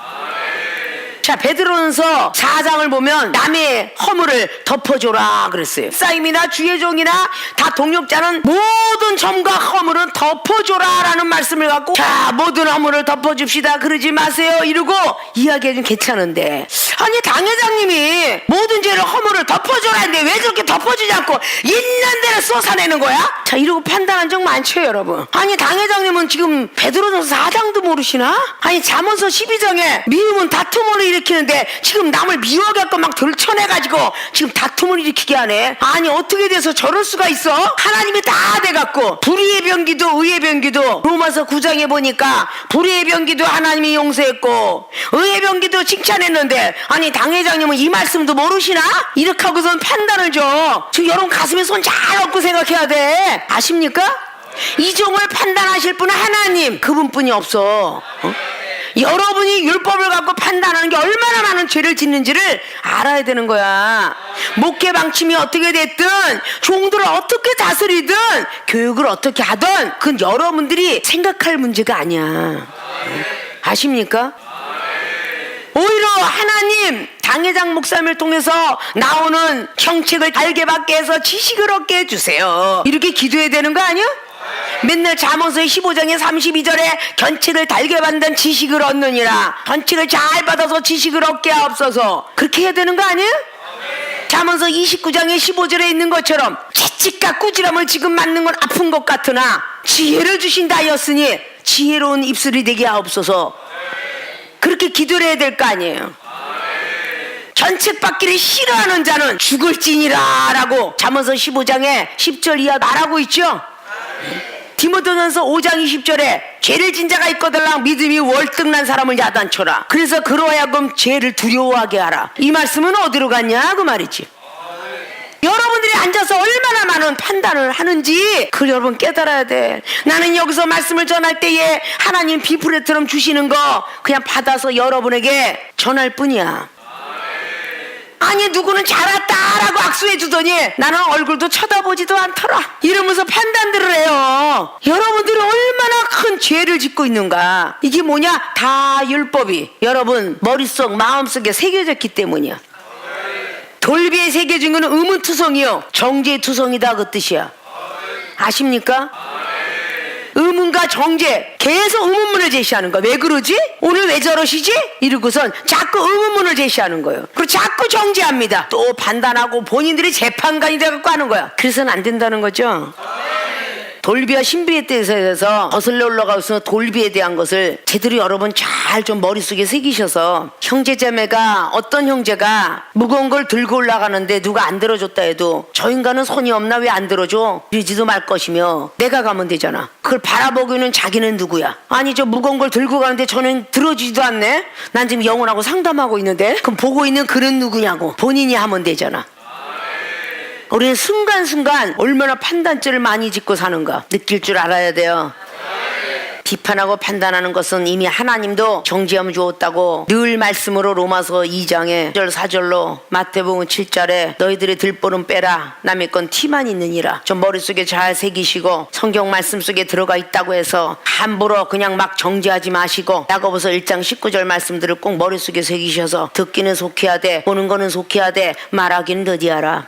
자, 베드로전서 4장을 보면 남의 허물을 덮어줘라 그랬어요. 사임이나 주의 종이나 다 동력자는 모든 점과 허물은 덮어줘라 라는 말씀을 갖고 자, 모든 허물을 덮어줍시다 그러지 마세요 이러고 이야기해주면 괜찮은데 아니 당회장님이 모든 죄를 허물을 덮어줘라 했는데 왜 저렇게 덮어주지 않고 있는 데를 쏟아내는 거야? 자, 이러고 판단한 적 많죠 여러분. 아니 당회장님은 지금 베드로전서 4장도 모르시나? 아니 잠언서 12장에 미움은 다툼을 일으키는데 지금 남을 미워갖고 막 들쳐내가지고 지금 다툼을 일으키게 하네. 아니 어떻게 돼서 저럴 수가 있어? 하나님이 다 돼갖고 불의의 병기도 의의 병기도 로마서 9장에 보니까 불의의 병기도 하나님이 용서했고 의의 병기도 칭찬했는데 아니 당회장님은 이 말씀도 모르시나? 이렇게 하고선 판단을 줘. 지금 여러분 가슴에 손 잘 얹고 생각해야 돼. 아십니까? 이 종을 판단하실 분은 하나님 그분뿐이 없어. 여러분이 율법을 갖고 판단하는 게 얼마나 많은 죄를 짓는지를 알아야 되는 거야. 목회 방침이 어떻게 됐든 종들을 어떻게 다스리든 교육을 어떻게 하든 그건 여러분들이 생각할 문제가 아니야. 아십니까? 오히려 하나님 당회장 목사님을 통해서 나오는 형책을 알게 받게 해서 지식을 얻게 해주세요 이렇게 기도해야 되는 거 아니야? 맨날 잠언서 15장의 32절에 견책을 달게 받는 지식을 얻느니라. 견책을 잘 받아서 지식을 얻게 하옵소서. 그렇게 해야 되는 거 아니에요? 잠언서 29장의 15절에 있는 것처럼 채찍과 꾸지람을 지금 맞는 건 아픈 것 같으나 지혜를 주신다 하였으니 지혜로운 입술이 되게 하옵소서. 그렇게 기도를 해야 될 거 아니에요. 면책받기를 싫어하는 자는 죽을지니라 라고 잠언서 15장에 10절 이하 말하고 있죠. 디모데전서 5장 20절에 죄를 진 자가 있거들랑 믿음이 월등난 사람을 야단쳐라. 그래서 그로 하여금 죄를 두려워하게 하라. 이 말씀은 어디로 갔냐 그 말이지. 여러분들이 앉아서 얼마나 많은 판단을 하는지 그 여러분 깨달아야 돼. 나는 여기서 말씀을 전할 때에 하나님 비프레처럼 주시는 거 그냥 받아서 여러분에게 전할 뿐이야. 아니 누구는 잘 왔다라고 악수해 주더니 나는 얼굴도 쳐다보지도 않더라 이러면서 판단들을 해요. 여러분들이 얼마나 큰 죄를 짓고 있는가. 이게 뭐냐? 다 율법이 여러분 머릿속 마음속에 새겨졌기 때문이야. 돌비에 새겨진 거는 의문투성이요 정제투성이다 그 뜻이야. 아십니까? 의문과 정제 계속 의문문을 제시하는 거야. 왜 그러지? 오늘 왜 저러시지? 이러고선 자꾸 의문문을 제시하는 거예요. 그리고 자꾸 정제합니다. 또 판단하고 본인들이 재판관이 돼갖고 하는 거야. 그래서는 안 된다는 거죠. 돌비와 신비에 대해서 거슬러 올라가서 돌비에 대한 것을 제대로 여러분 잘 좀 머릿속에 새기셔서 형제자매가 어떤 형제가 무거운 걸 들고 올라가는데 누가 안 들어줬다 해도 저 인간은 손이 없나 왜 안 들어줘? 이러지도 말 것이며 내가 가면 되잖아. 그걸 바라보기는 자기는 누구야? 아니 저 무거운 걸 들고 가는데 저는 들어주지도 않네? 난 지금 영혼하고 상담하고 있는데 그럼 보고 있는 그는 누구냐고 본인이 하면 되잖아. 우리는 순간순간 얼마나 판단죄를 많이 짓고 사는가 느낄 줄 알아야 돼요. 비판하고 판단하는 것은 이미 하나님도 정죄함 주었다고 늘 말씀으로 로마서 2장에 1절 4절로 마태복음 7절에 너희들의 들보는 빼라 남의 건 티만 있느니라 좀 머릿속에 잘 새기시고 성경 말씀 속에 들어가 있다고 해서 함부로 그냥 막 정죄하지 마시고 야고보서 1장 19절 말씀들을 꼭 머릿속에 새기셔서 듣기는 속해야 돼 보는 거는 속해야 돼 말하기는 더디하라.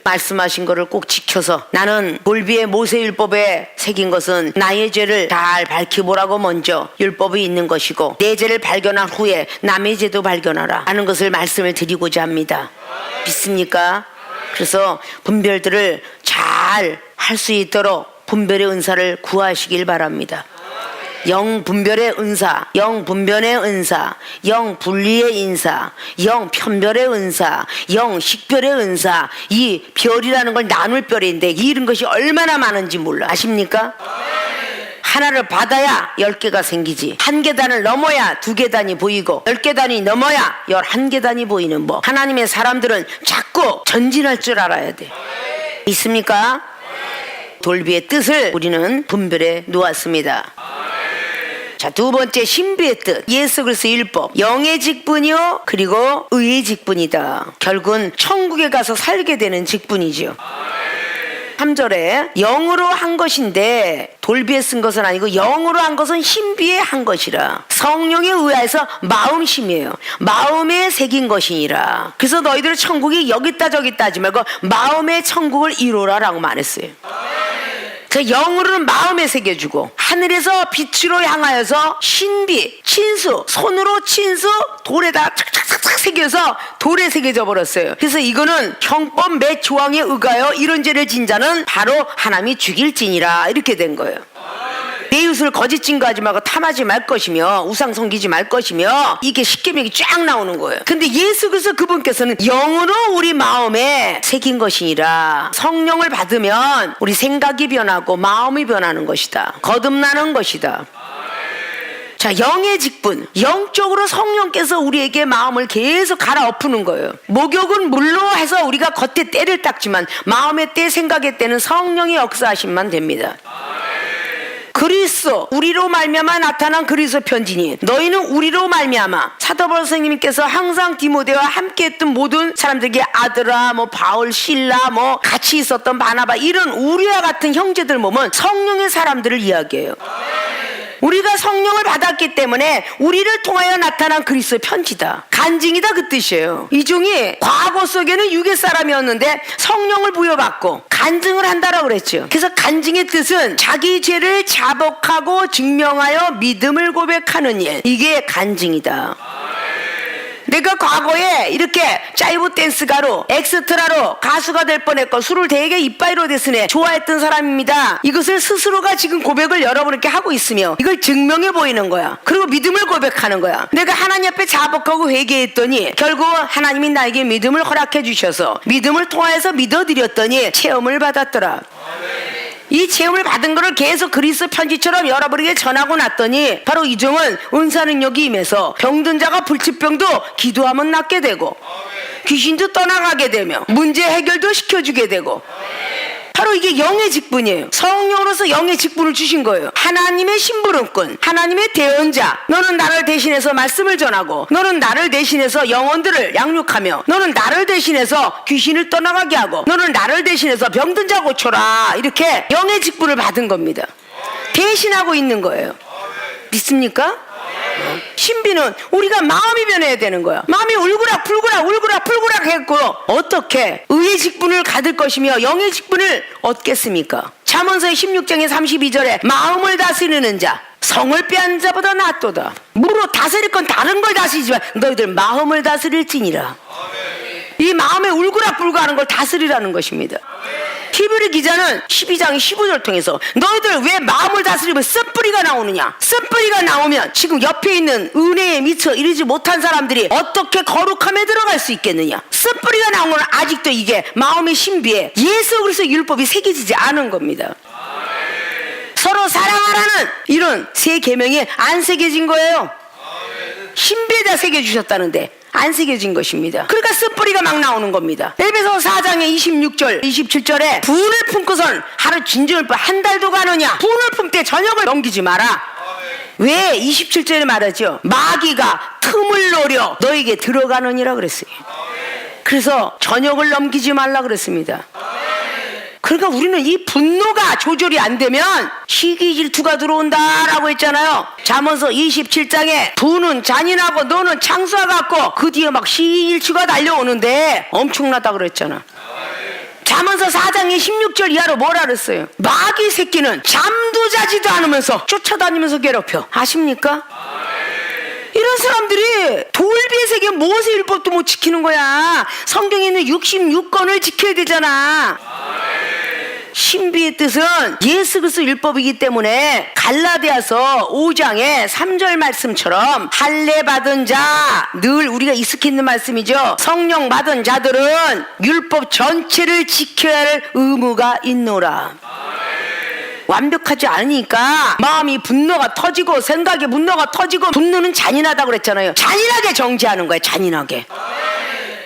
말씀하신 거를 꼭 지켜서 나는 돌비의 모세율법에 새긴 것은 나의 죄를 잘 밝혀보라고 먼저 율법이 있는 것이고 내 죄를 발견한 후에 남의 죄도 발견하라 하는 것을 말씀을 드리고자 합니다. 믿습니까? 그래서 분별들을 잘 할 수 있도록 분별의 은사를 구하시길 바랍니다. 영분별의 은사, 영분별의 은사, 영분리의 인사, 영편별의 은사, 영식별의 은사. 이 별이라는 걸 나눌 별인데 이런 것이 얼마나 많은지 몰라. 아십니까? 하나를 받아야 10개가 생기지. 한 계단을 넘어야 2계단이 보이고 10계단이 넘어야 11계단이 보이는 법. 하나님의 사람들은 자꾸 전진할 줄 알아야 돼. 있습니까? 돌비의 뜻을 우리는 분별해 놓았습니다. 자, 두 번째 신비의 뜻 예수 그리스도의 율법 영의 직분이요 그리고 의의 직분이다. 결국은 천국에 가서 살게 되는 직분이죠. 3절에 영으로 한 것인데 돌비에 쓴 것은 아니고 영으로 한 것은 신비에 한 것이라. 성령에 의하여서 마음심이에요. 마음에 새긴 것이니라. 그래서 너희들 천국이 여기 있다 저기 있다 하지 말고 마음의 천국을 이루라 라고 말했어요. 그 영으로는 마음에 새겨주고 하늘에서 빛으로 향하여서 신비, 친수, 손으로 친수 돌에다 착착착착 새겨서 돌에 새겨져 버렸어요. 그래서 이거는 형법 몇 조항에 의하여 이런 죄를 진 자는 바로 하나님이 죽일지니라 이렇게 된 거예요. 내 이웃을 거짓 증거하지 말고 탐하지 말 것이며 우상 섬기지 말 것이며 이게 십계명이 쫙 나오는 거예요. 근데 예수 그리스도 그분께서는 영으로 우리 마음에 새긴 것이니라. 성령을 받으면 우리 생각이 변하고 마음이 변하는 것이다. 거듭나는 것이다. 자, 영의 직분, 영적으로 성령께서 우리에게 마음을 계속 갈아엎는 거예요. 목욕은 물로 해서 우리가 겉에 때를 닦지만 마음의 때, 생각의 때는 성령의 역사하심만 됩니다. 그리스도 우리로 말미암아 나타난 그리스도 편지니 너희는 우리로 말미암아. 사도 바울 선생님께서 항상 디모데와 함께했던 모든 사람들에게 아드라, 바울, 실라, 같이 있었던 바나바 이런 우리와 같은 형제들 보면 성령의 사람들을 이야기해요. 우리가 성령을 받았기 때문에 우리를 통하여 나타난 그리스도의 편지다. 간증이다 그 뜻이에요. 이 종이 과거 속에는 육의 사람이었는데 성령을 부여받고 간증을 한다라고 그랬죠. 그래서 간증의 뜻은 자기 죄를 자복하고 증명하여 믿음을 고백하는 일. 이게 간증이다. 내가 과거에 이렇게 짜이브 댄스가로 엑스트라로 가수가 될 뻔했고 술을 되게 이빠이로 됐으네 좋아했던 사람입니다. 이것을 스스로가 지금 고백을 여러분께 하고 있으며 이걸 증명해 보이는 거야. 그리고 믿음을 고백하는 거야. 내가 하나님 앞에 자복하고 회개했더니 결국 하나님이 나에게 믿음을 허락해 주셔서 믿음을 통하여서 믿어드렸더니 체험을 받았더라. 이 체험을 받은 것을 계속 그리스도 편지처럼 여러분에게 전하고 났더니 바로 이종은 은사 능력이 임해서 병든 자가 불치병도 기도하면 낫게 되고 귀신도 떠나가게 되며 문제 해결도 시켜주게 되고 바로 이게 영의 직분이에요. 성령으로서 영의 직분을 주신 거예요. 하나님의 심부름꾼, 하나님의 대언자. 너는 나를 대신해서 말씀을 전하고 너는 나를 대신해서 영혼들을 양육하며 너는 나를 대신해서 귀신을 떠나가게 하고 너는 나를 대신해서 병든 자 고쳐라. 이렇게 영의 직분을 받은 겁니다. 대신하고 있는 거예요. 믿습니까? 신비는 우리가 마음이 변해야 되는 거야. 마음이 울그락 했고 어떻게 의의 직분을 가질 것이며 영의 직분을 얻겠습니까? 잠언서 16장의 32절에 마음을 다스리는 자 성을 빼앗는 자보다 낫도다. 무로 다스릴 건 다른 걸 다스리지만 너희들 마음을 다스릴지니라. 이 마음에 울그락불그하는 걸 다스리라는 것입니다. 히브리 기자는 12장 15절 통해서 너희들 왜 마음을 다스리면 쓴뿌리가 나오느냐. 쓴뿌리가 나오면 지금 옆에 있는 은혜에 미쳐 이르지 못한 사람들이 어떻게 거룩함에 들어갈 수 있겠느냐. 쓴뿌리가 나온 건 아직도 이게 마음의 신비에 예수 그리스도의 율법이 새겨지지 않은 겁니다. 서로 사랑하라는 이런 세 계명이 안 새겨진 거예요. 신비에다 새겨주셨다는데 안 새겨진 것입니다. 그러니까 쓴뿌리가 막 나오는 겁니다. 에베소 4장의 26절 27절에 분을 품고선 하루 진정을 한 달도 가느냐. 분을 품때 저녁을 넘기지 마라. 왜 27절에 말하죠. 마귀가 틈을 노려 너에게 들어가느니라 그랬어요. 그래서 저녁을 넘기지 말라 그랬습니다. 그러니까 우리는 이 분노가 조절이 안 되면 시기 질투가 들어온다라고 했잖아요. 잠언서 27장에 분은 잔인하고 너는 창수와 같고 그 뒤에 막 시기 질투가 달려오는데 엄청나다 그랬잖아. 잠언서 4장의 16절 이하로 뭐라 그랬어요? 마귀 새끼는 잠도 자지도 않으면서 쫓아다니면서 괴롭혀. 아십니까? 이런 사람들이 돌비의 세계 모세 율법도 못 지키는 거야. 성경에 있는 66권을 지켜야 되잖아. 신비의 뜻은 예수 그리스도 율법이기 때문에 갈라디아서 5장의 3절 말씀처럼 할례 받은 자, 늘 우리가 익숙히 있는 말씀이죠. 성령 받은 자들은 율법 전체를 지켜야 할 의무가 있노라. 완벽하지 않으니까 마음이 분노가 터지고 생각에 분노가 터지고 분노는 잔인하다고 그랬잖아요. 잔인하게 정죄하는 거예요. 잔인하게.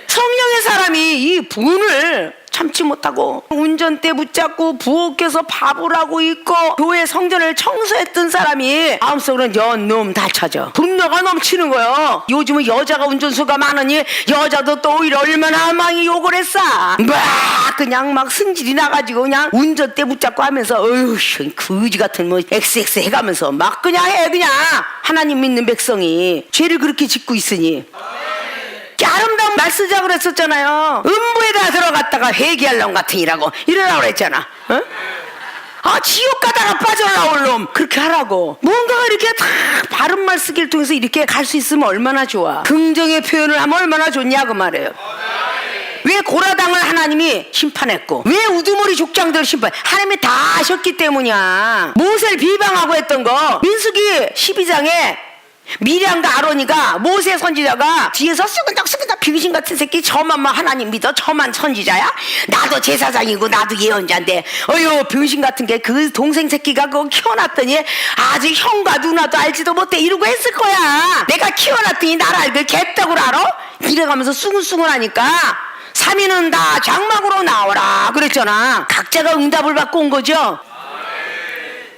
성령의 사람이 이 분을 참지 못하고 운전대 붙잡고 부엌에서 밥을 하고 있고 교회 성전을 청소했던 사람이 마음속으로는 연놈 다 찾아. 분노가 넘치는 거예요. 요즘은 여자가 운전수가 많으니 여자도 또 오히려 얼마나 많이 욕을 했어. 막 그냥 막 승질이 나가지고 그냥 운전대 붙잡고 하면서 어휴 거지 같은 뭐 XX 해가면서 막 그냥 해. 그냥 하나님 믿는 백성이 죄를 그렇게 짓고 있으니 아름다운 말 쓰자 그랬었잖아요. 음부에다 들어갔다가 회개할 놈 같으니라고 이러라고 그랬잖아. 어? 아 지옥 가다가 빠져나올 놈 그렇게 하라고. 뭔가 이렇게 다 바른 말 쓰기를 통해서 이렇게 갈 수 있으면 얼마나 좋아. 긍정의 표현을 하면 얼마나 좋냐 그 말이에요. 왜 고라당을 하나님이 심판했고 왜 우두머리 족장들 심판 하나님이 다 하셨기 때문이야. 모세를 비방하고 했던 거 민수기 12장에 미량과 아론이가 모세 선지자가 뒤에서 쓰근덕 병신 같은 새끼 저만 하나님 믿어 저만 선지자야 나도 제사장이고 나도 예언자인데 어휴 병신 같은 게 그 동생 새끼가 그거 키워놨더니 아직 형과 누나도 알지도 못해 이러고 했을 거야. 내가 키워놨더니 나를 알들 개떡을 알아? 이래가면서 숭숭하니까 3인은 다 장막으로 나오라 그랬잖아. 각자가 응답을 받고 온 거죠.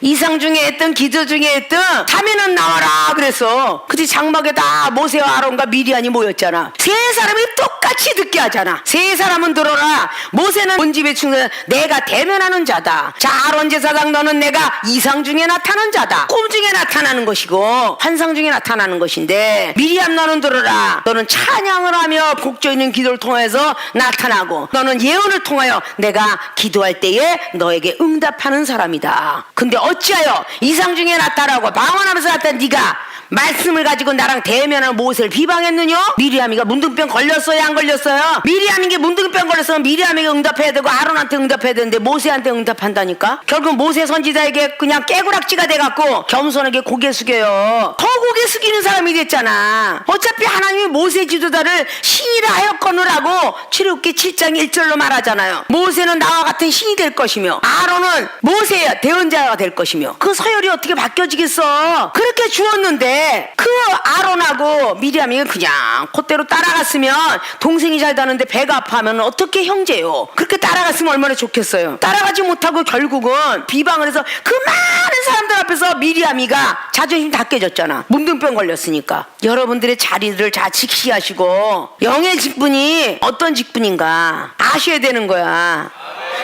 이상 중에 했든 기도 중에 했든 3인은 나와라 그래서 그때 장막에 다 모세와 아론과 미리안이 모였잖아. 세 사람이 똑같이 듣게 하잖아. 세 사람은 들어라. 모세는 온 집에 충성 내가 대면하는 자다. 자 아론 제사장 너는 내가 이상 중에 나타난 자다. 꿈 중에 나타나는 것이고 환상 중에 나타나는 것인데 미리암 너는 들어라. 너는 찬양을 하며 복조 있는 기도를 통해서 나타나고 너는 예언을 통하여 내가 기도할 때에 너에게 응답하는 사람이다. 근데 어찌하여 이상 중에 나타나고 방언하면서 나타난 네가 말씀을 가지고 나랑 대면한 모세를 비방했느냐? 미리암이가 문둥병 걸렸어요, 안 걸렸어요? 미리암에게 문둥병 걸렸으면 미리암에게 응답해야 되고 아론한테 응답해야 되는데 모세한테 응답한다니까? 결국 모세 선지자에게 그냥 깨구락지가 돼갖고 겸손하게 고개 숙여요. 더 고개 숙이는 사람이 됐잖아. 어차피 하나님이 모세 지도자를 신이라 하였거느라고 출애굽기 7장 1절로 말하잖아요. 모세는 나와 같은 신이 될 것이며 아론은 모세의 대언자가 될 것이며 그 서열이 어떻게 바뀌어지겠어? 그렇게 주었는데 그 아론하고 미리암이 그냥 그대로 따라갔으면 동생이 잘 다는데 배가 아파하면 어떻게 형제요? 그렇게 따라갔으면 얼마나 좋겠어요. 따라가지 못하고 결국은 비방을 해서 그 많은 사람들 앞에서 미리암이가 자존심 다 깨졌잖아. 문둥병 걸렸으니까. 여러분들의 자리들을 잘 직시하시고 영의 직분이 어떤 직분인가 아셔야 되는 거야.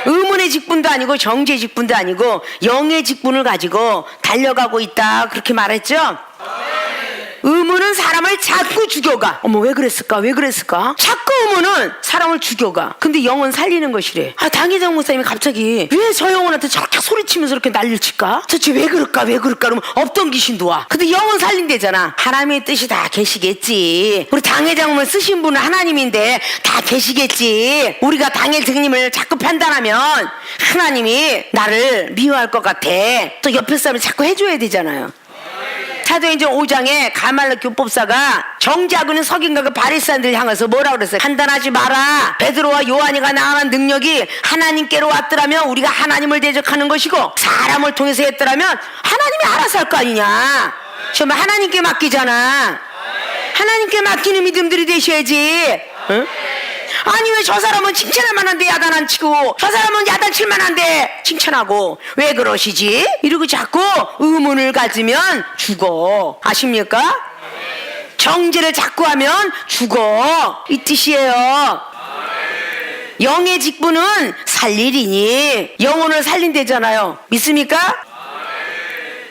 의문의 직분도 아니고 정죄의 직분도 아니고 영의 직분을 가지고 달려가고 있다 그렇게 말했죠. 의문은 사람을 자꾸 죽여가. 어머 왜 그랬을까? 왜 그랬을까? 자꾸 의문은 사람을 죽여가. 근데 영은 살리는 것이래. 당회장 목사님이 갑자기 왜 저 영혼한테 저렇게 소리치면서 이렇게 난리를 칠까? 도대체 왜 그럴까? 왜 그럴까? 그러면 없던 귀신도 와. 근데 영은 살린대잖아. 하나님의 뜻이 다 계시겠지. 우리 당회장을 쓰신 분은 하나님인데 다 계시겠지. 우리가 당회장님을 자꾸 판단하면 하나님이 나를 미워할 것 같아. 또 옆에 사람이 자꾸 해줘야 되잖아요. 사도행전 5장에 가말라 교법사가 정죄하고 있는 석인과 바리새인들 향해서 뭐라 그랬어요? 판단하지 마라. 베드로와 요한이가 나아간 능력이 하나님께로 왔더라면 우리가 하나님을 대적하는 것이고 사람을 통해서 했더라면 하나님이 알아서 할 거 아니냐. 정말 하나님께 맡기잖아. 하나님께 맡기는 믿음들이 되셔야지. 응? 아니 왜 저 사람은 칭찬할 만한데 야단 안 치고 저 사람은 야단 칠 만한데 칭찬하고 왜 그러시지? 이러고 자꾸 의문을 가지면 죽어. 아십니까? 정죄를 자꾸 하면 죽어. 이 뜻이에요. 영의 직분은 살리리니 영혼을 살린대잖아요. 믿습니까?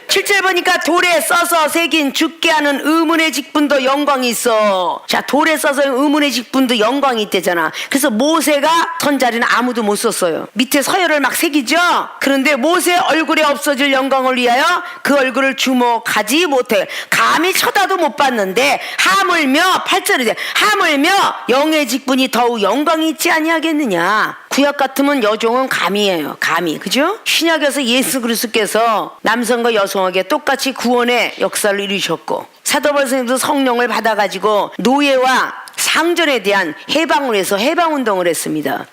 7절 보니까 돌에 써서 새긴 죽게 하는 의문의 직분도 영광이 있어. 자, 돌에 써서 의문의 직분도 영광이 있대잖아. 그래서 모세가 선 자리는 아무도 못 썼어요. 밑에 서열을 막 새기죠. 그런데 모세 얼굴에 없어질 영광을 위하여 그 얼굴을 주목하지 못해. 감히 쳐다도 못 봤는데 하물며 8절이래. 하물며 영의 직분이 더욱 영광이 있지 아니하겠느냐. 구약 같으면 여종은 감이에요. 감이. 그죠? 신약에서 예수 그리스도께서 남성과 여성에게 똑같이 구원의 역사를 이루셨고 사도 바울 선생님도 성령을 받아가지고 노예와 상전에 대한 해방을 해서 해방운동을 했습니다.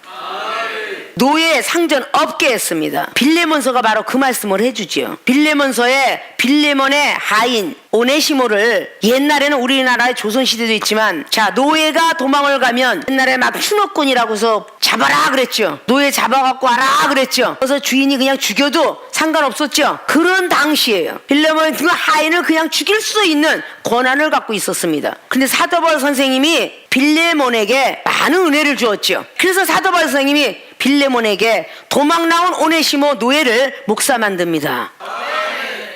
노예 상전 없게 했습니다. 빌레몬서가 바로 그 말씀을 해주지요. 빌레몬서에 빌레몬의 하인 오네시모를 옛날에는 우리나라의 조선시대도 있지만 자 노예가 도망을 가면 옛날에 막 추노꾼이라고 해서 잡아라 그랬죠. 노예 잡아갖고 와라 그랬죠. 그래서 주인이 그냥 죽여도 상관없었죠. 그런 당시에요. 빌레몬 그 하인을 그냥 죽일 수 있는 권한을 갖고 있었습니다. 근데 사도 바울 선생님이 빌레몬에게 많은 은혜를 주었죠. 그래서 사도 바울 선생님이 빌레몬에게 도망 나온 오네시모 노예를 목사 만듭니다.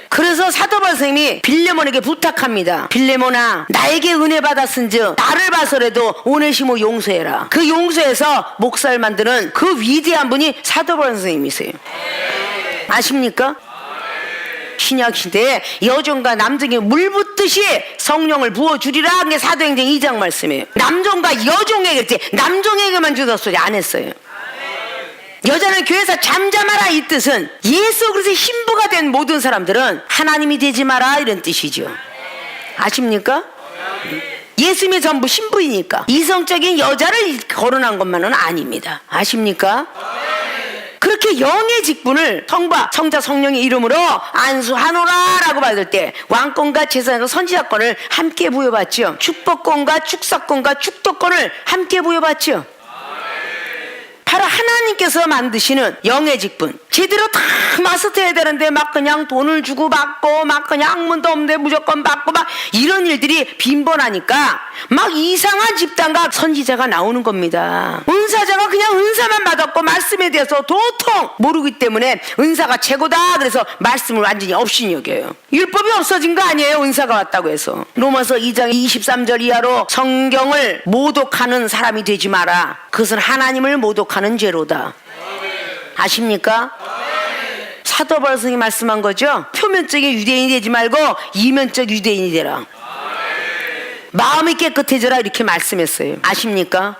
그래서 사도 바울 선생님이 빌레몬에게 부탁합니다. 빌레몬아 나에게 은혜 받았은즉 나를 봐서라도 오네시모 용서해라. 그 용서해서 목사를 만드는 그 위대한 분이 사도 바울 선생님이세요. 아십니까? 신약 시대에 여종과 남종이 물 붓듯이 성령을 부어주리라. 그게 사도행전 2장 말씀이에요. 남종과 여종에게 그랬지 남종에게만 주던 소리 안 했어요. 여자는 교회에서 잠잠하라 이 뜻은 예수 그리스도의 신부가 된 모든 사람들은 하나님이 되지 마라 이런 뜻이죠. 아십니까? 예수님이 전부 신부이니까 이성적인 여자를 거론한 것만은 아닙니다. 아십니까? 그렇게 영의 직분을 성바, 성자, 성령의 이름으로 안수하노라라고 받을 때 왕권과 재산과 선지자권을 함께 부여받죠. 축복권과 축사권과 축도권을 함께 부여받죠. 바로 하나님께서 만드시는 영의 직분 제대로 다 마스터해야 되는데 막 그냥 돈을 주고 받고 막 그냥 학문도 없는데 무조건 받고 막 이런 일들이 빈번하니까 막 이상한 집단과 선지자가 나오는 겁니다. 은사자가 그냥 은사만 받았고 말씀에 대해서 도통 모르기 때문에 은사가 최고다 그래서 말씀을 완전히 없이 여겨요. 율법이 없어진 거 아니에요. 은사가 왔다고 해서. 로마서 2장 23절 이하로 성경을 모독하는 사람이 되지 마라. 그것은 하나님을 모독하는 죄로다. 아십니까? 사도 바울이 말씀한 거죠. 표면적인 유대인이 되지 말고 이면적 유대인이 되라. 마음이 깨끗해져라 이렇게 말씀했어요. 아십니까?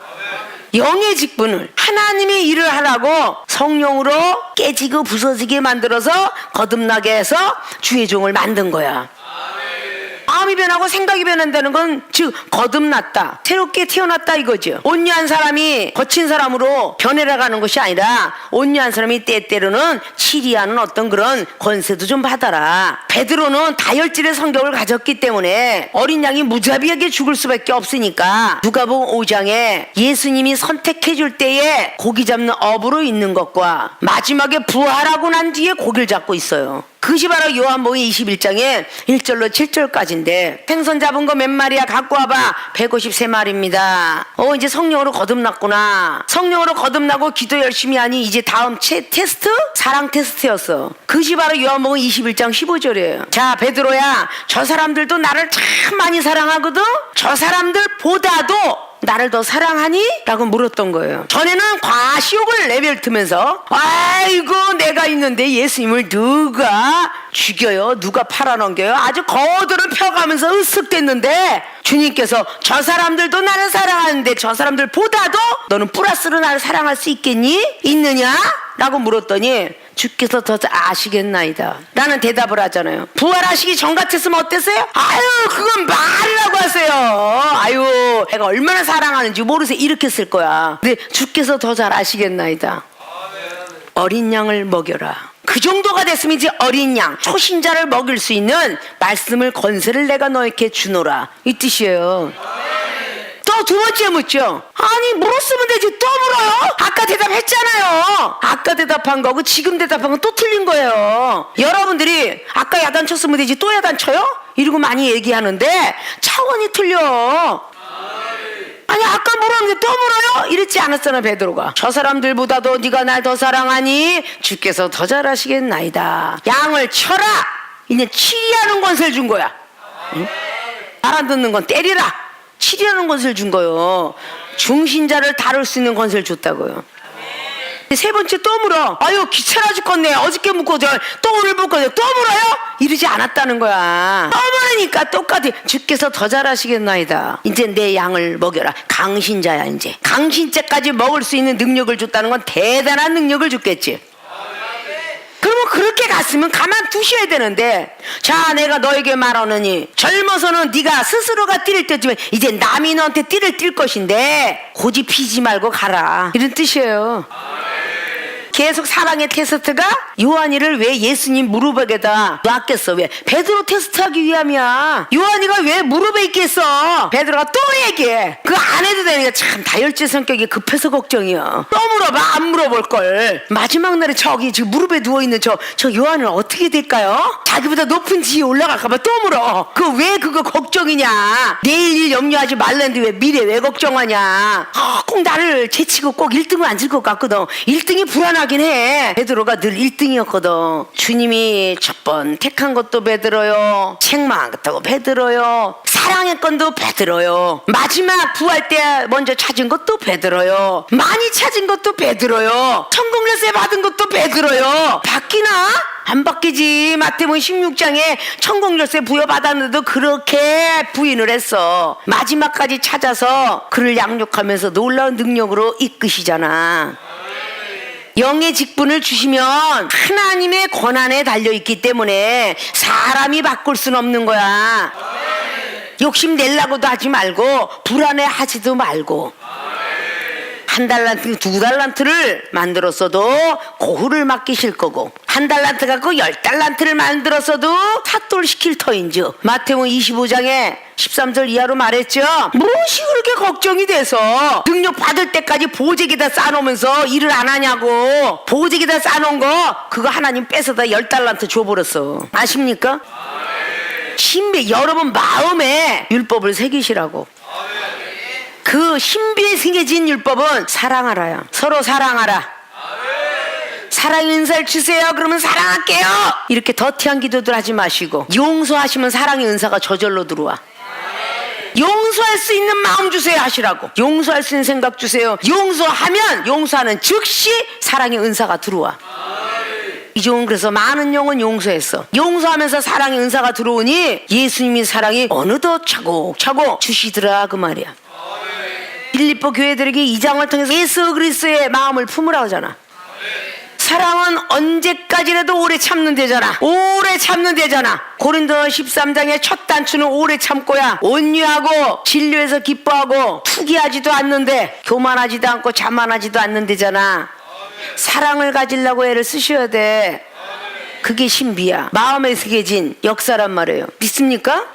영의 직분을 하나님의 일을 하라고 성령으로 깨지고 부서지게 만들어서 거듭나게 해서 주의 종을 만든 거야. 마음이 변하고 생각이 변한다는 건 즉 거듭났다, 새롭게 태어났다 이거죠. 온유한 사람이 거친 사람으로 변해나가는 것이 아니라 온유한 사람이 때때로는 치리하는 어떤 그런 권세도 좀 받아라. 베드로는 다혈질의 성격을 가졌기 때문에 어린 양이 무자비하게 죽을 수밖에 없으니까 누가복음 5장에 예수님이 선택해 줄 때에 고기 잡는 업으로 있는 것과 마지막에 부활하고 난 뒤에 고기를 잡고 있어요. 그것이 바로 요한복음 21장에 1절로 7절까지인데 생선 잡은 거 몇 마리야 갖고 와봐. 153마리입니다. 이제 성령으로 거듭났구나. 성령으로 거듭나고 기도 열심히 하니 이제 다음 테스트? 사랑 테스트였어. 그것이 바로 요한복음 21장 15절이에요. 자 베드로야, 저 사람들도 나를 참 많이 사랑하거든. 저 사람들보다도 나를 더 사랑하니? 라고 물었던 거예요. 전에는 과시욕을 내뱉으면서 아이고 내가 있는데 예수님을 누가 죽여요? 누가 팔아넘겨요? 아주 거들을 펴가면서 으쓱댔는데 주님께서 저 사람들도 나를 사랑하는데 저 사람들보다도 너는 플러스로 나를 사랑할 수 있겠니? 있느냐? 라고 물었더니 주께서 더 아시겠나이다 라는 대답을 하잖아요. 부활하시기 전 같았으면 어땠어요? 아유 그건 말이라고 하세요. 아유 내가 얼마나 사랑하는지 모르세요. 이렇게 쓸 거야. 근데 주께서 더 잘 아시겠나이다. 어린 양을 먹여라. 그 정도가 됐으면 이제 어린 양 초신자를 먹일 수 있는 말씀을 권세를 내가 너에게 주노라 이 뜻이에요. 또 두 번째 묻죠. 아니 물었으면 되지 또 물어요? 아까 대답했잖아요. 아까 대답한 거고 지금 대답한 건 또 틀린 거예요. 여러분들이 아까 야단쳤으면 되지 또 야단쳐요? 이러고 많이 얘기하는데 차원이 틀려. 아니 아까 물었는데 또 물어요? 이랬지 않았잖아 베드로가. 저 사람들보다도 네가 날 더 사랑하니 주께서 더 잘하시겠나이다. 양을 쳐라. 이제 치리하는 권세를 준 거야. 응? 말 안 듣는 건 때리라. 치리하는 권세를 준 거예요. 중신자를 다룰 수 있는 권세를 줬다고요. 세 번째 또 물어. 아유 귀찮아 죽겠네. 어저께 묻고 또 오늘 묻고 또 물어요? 이러지 않았다는 거야. 또 물으니까 똑같아. 주께서 더 잘하시겠나이다. 이제 내 양을 먹여라. 강신자야. 이제 강신자까지 먹을 수 있는 능력을 줬다는 건 대단한 능력을 줬겠지. 그러면 그렇게 갔으면 가만 두셔야 되는데 자 내가 너에게 말하느니 젊어서는 네가 스스로가 띠를 떼지만 이제 남이 너한테 띠를 띨 것인데 고집 피지 말고 가라 이런 뜻이에요. 계속 사랑의 테스트가 요한이를 왜 예수님 무릎에다 놨겠어? 왜? 베드로 테스트하기 위함이야. 요한이가 왜 무릎에 있겠어? 베드로가 또 얘기해. 그 안 해도 되니까 참 다혈질 성격이 급해서 걱정이야. 또 물어봐. 안 물어볼 걸. 마지막 날에 저기 지금 무릎에 누워있는 저 요한은 어떻게 될까요? 자기보다 높은 지위에 올라갈까봐 또 물어. 왜 그거 걱정이냐? 내일 일 염려하지 말랬는데 왜 미래 왜 걱정하냐? 꼭 나를 제치고 꼭 1등을 앉을 것 같거든. 1등이 불안하긴 해. 베드로가 늘 1등이었거든. 주님이 첫 번 택한 것도 베드로요. 책망했다고 베드로요. 사랑의 건도 베드로요. 마지막 부활 때 먼저 찾은 것도 베드로요. 많이 찾은 것도 베드로요. 천국 열쇠 받은 것도 베드로요. 바뀌나? 안 바뀌지. 마태복음 16장에 천국 열쇠 부여받았는데도 그렇게 부인을 했어. 마지막까지 찾아서 그를 양육하면서 놀라운 능력으로 이끄시잖아. 영의 직분을 주시면 하나님의 권한에 달려있기 때문에 사람이 바꿀 수는 없는 거야. 욕심 내려고도 하지 말고 불안해하지도 말고. 한 달란트, 두 달란트를 만들었어도 고흐를 맡기실 거고 한 달란트 갖고 10달란트를 만들었어도 삿돌 시킬 터인즉 마태복음 25장에 13절 이하로 말했죠. 무엇이 그렇게 걱정이 돼서 능력 받을 때까지 보재기에다 싸놓으면서 일을 안 하냐고. 보재기에다 싸놓은 거 그거 하나님 뺏어다 10달란트 줘버렸어. 아십니까? 신비 여러분 마음에 율법을 새기시라고. 그 신비에 새겨진 율법은 사랑하라요. 서로 사랑하라. 사랑의 은사를 주세요. 그러면 사랑할게요. 이렇게 더티한 기도들 하지 마시고 용서하시면 사랑의 은사가 저절로 들어와. 용서할 수 있는 마음 주세요 하시라고. 용서할 수 있는 생각 주세요. 용서하면 용서하는 즉시 사랑의 은사가 들어와. 이종은 그래서 많은 영혼 용서했어. 용서하면서 사랑의 은사가 들어오니 예수님이 사랑이 어느덧 차곡차곡 주시더라 그 말이야. 빌립보 교회들에게 이 장을 통해서 예수 그리스도의 마음을 품으라 하잖아. 사랑은 언제까지라도 오래 참는 데잖아. 오래 참는 데잖아. 고린도 13장의 첫 단추는 오래 참고야. 온유하고 진료해서 기뻐하고 투기하지도 않는데, 교만하지도 않고 자만하지도 않는 데잖아. 사랑을 가지려고 애를 쓰셔야 돼. 그게 신비야. 마음에 새겨진 역사란 말이에요. 믿습니까?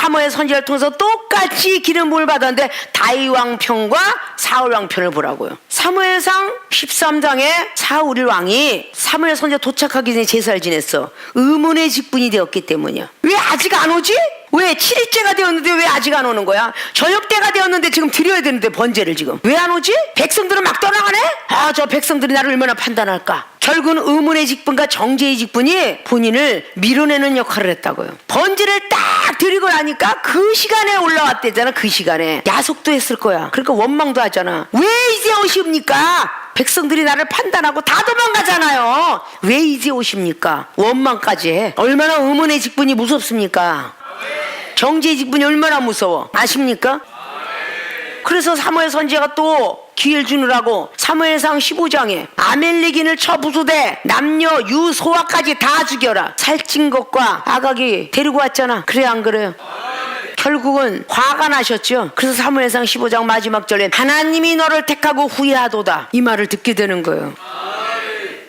사무엘 선지자를 통해서 똑같이 기름 부음을 받았는데 다윗 왕편과 사울 왕편을 보라고요. 사무엘상 13장에 사울 왕이 사무엘 선지자 도착하기 전에 제사를 지냈어. 의문의 직분이 되었기 때문이야. 왜 아직 안 오지? 왜 7일째가 되었는데 왜 아직 안 오는 거야? 저녁 때가 되었는데 지금 드려야 되는데 번제를 지금 왜 안 오지? 백성들은 막 떠나가네? 아, 저 백성들이 나를 얼마나 판단할까? 결국은 의문의 직분과 정죄의 직분이 본인을 밀어내는 역할을 했다고요. 번제를 딱 드리고 나니까 그 시간에 올라왔대잖아. 그 시간에 야속도 했을 거야. 그러니까 원망도 하잖아. 왜 이제 오십니까? 백성들이 나를 판단하고 다 도망가잖아요. 왜 이제 오십니까? 원망까지 해. 얼마나 의문의 직분이 무섭습니까? 정죄의 직분이 얼마나 무서워 아십니까? 그래서 사무엘 선지자가 또 기회를 주느라고 사무엘상 15장에 아멜렉인을 쳐 부수되 남녀 유소아까지 다 죽여라. 살찐 것과 아각이 데리고 왔잖아. 그래 안 그래요? 결국은 화가 나셨죠. 그래서 사무엘상 15장 마지막 절에 하나님이 너를 택하고 후회하도다 이 말을 듣게 되는 거예요.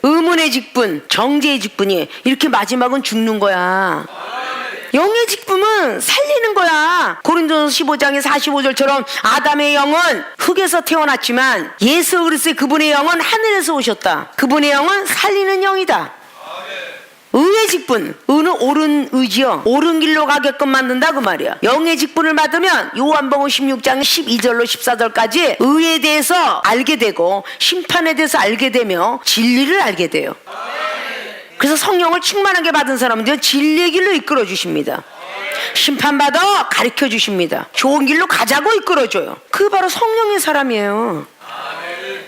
의문의 직분, 정죄의 직분이 이렇게 마지막은 죽는 거야. 영의 직분은 살리는 거야. 고린도서 15장의 45절처럼 아담의 영은 흙에서 태어났지만 예수 그리스도의 그분의 영은 하늘에서 오셨다. 그분의 영은 살리는 영이다. 의의 직분, 의는 옳은 의지요. 옳은 길로 가게끔 만든다 그 말이야. 영의 직분을 받으면 요한복음 16장 12절로 14절까지 의에 대해서 알게 되고 심판에 대해서 알게 되며 진리를 알게 돼요. 그래서 성령을 충만하게 받은 사람들은 진리의 길로 이끌어 주십니다. 심판받아 가르쳐 주십니다. 좋은 길로 가자고 이끌어 줘요. 그게 바로 성령의 사람이에요.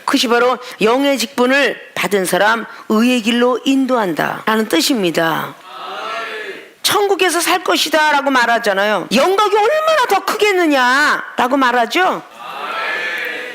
그것이 바로 영의 직분을 받은 사람, 의의 길로 인도한다 라는 뜻입니다. 천국에서 살 것이다 라고 말하잖아요. 영광이 얼마나 더 크겠느냐 라고 말하죠.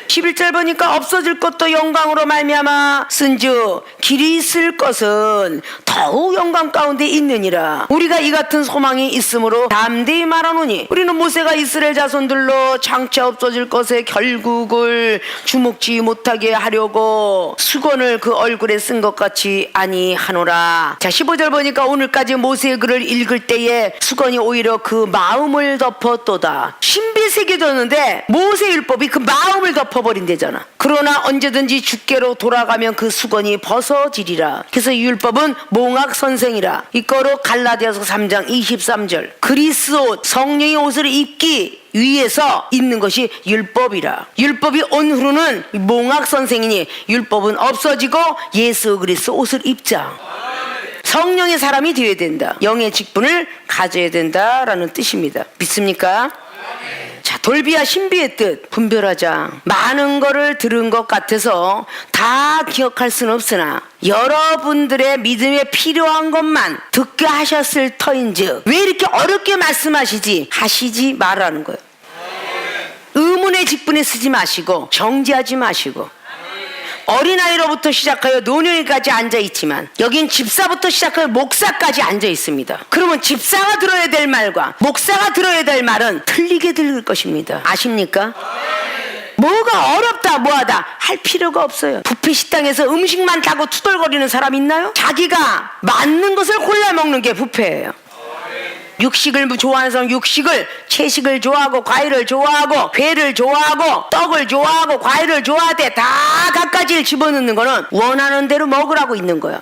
11절 보니까 없어질 것도 영광으로 말미암아 쓴즉 길이 있을 것은 더욱 영광 가운데 있느니라. 우리가 이 같은 소망이 있으므로 담대히 말하노니 우리는 모세가 이스라엘 자손들로 장차 없어질 것에 결국을 주목지 못하게 하려고 수건을 그 얼굴에 쓴 것 같이 아니하노라. 자 15절 보니까 오늘까지 모세의 글을 읽을 때에 수건이 오히려 그 마음을 덮었도다. 신비 새겨졌는데 모세 율법이 그 마음을 덮어버린대잖아. 그러나 언제든지 주께로 돌아가면 그 수건이 벗어지리라. 그래서 이 율법은 몽학 선생이라. 이거로 갈라디아서 3장 23절 그리스 옷 성령의 옷을 입기 위해서 있는 것이 율법이라. 율법이 온 후로는 몽학 선생이니 율법은 없어지고 예수 그리스도 옷을 입자. 성령의 사람이 되어야 된다. 영의 직분을 가져야 된다라는 뜻입니다. 믿습니까? 자, 돌비와 신비의 뜻 분별하자. 많은 거를 들은 것 같아서 다 기억할 수는 없으나 여러분들의 믿음에 필요한 것만 듣게 하셨을 터인즉 왜 이렇게 어렵게 말씀하시지 하시지 말라는 거예요. 의문의 직분에 쓰지 마시고 정지하지 마시고 어린아이로부터 시작하여 노년까지 앉아있지만 여긴 집사부터 시작하여 목사까지 앉아있습니다. 그러면 집사가 들어야 될 말과 목사가 들어야 될 말은 틀리게 들을 것입니다. 아십니까? 뭐가 어렵다 뭐하다 할 필요가 없어요. 뷔페 식당에서 음식만 타고 투덜거리는 사람 있나요? 자기가 맞는 것을 골라 먹는 게 뷔페예요. 육식을 좋아하는 사람 육식을 채식을 좋아하고 과일을 좋아하고 회를 좋아하고 떡을 좋아하고 과일을 좋아하되 다 갖가지를 집어넣는 거는 원하는 대로 먹으라고 있는 거야.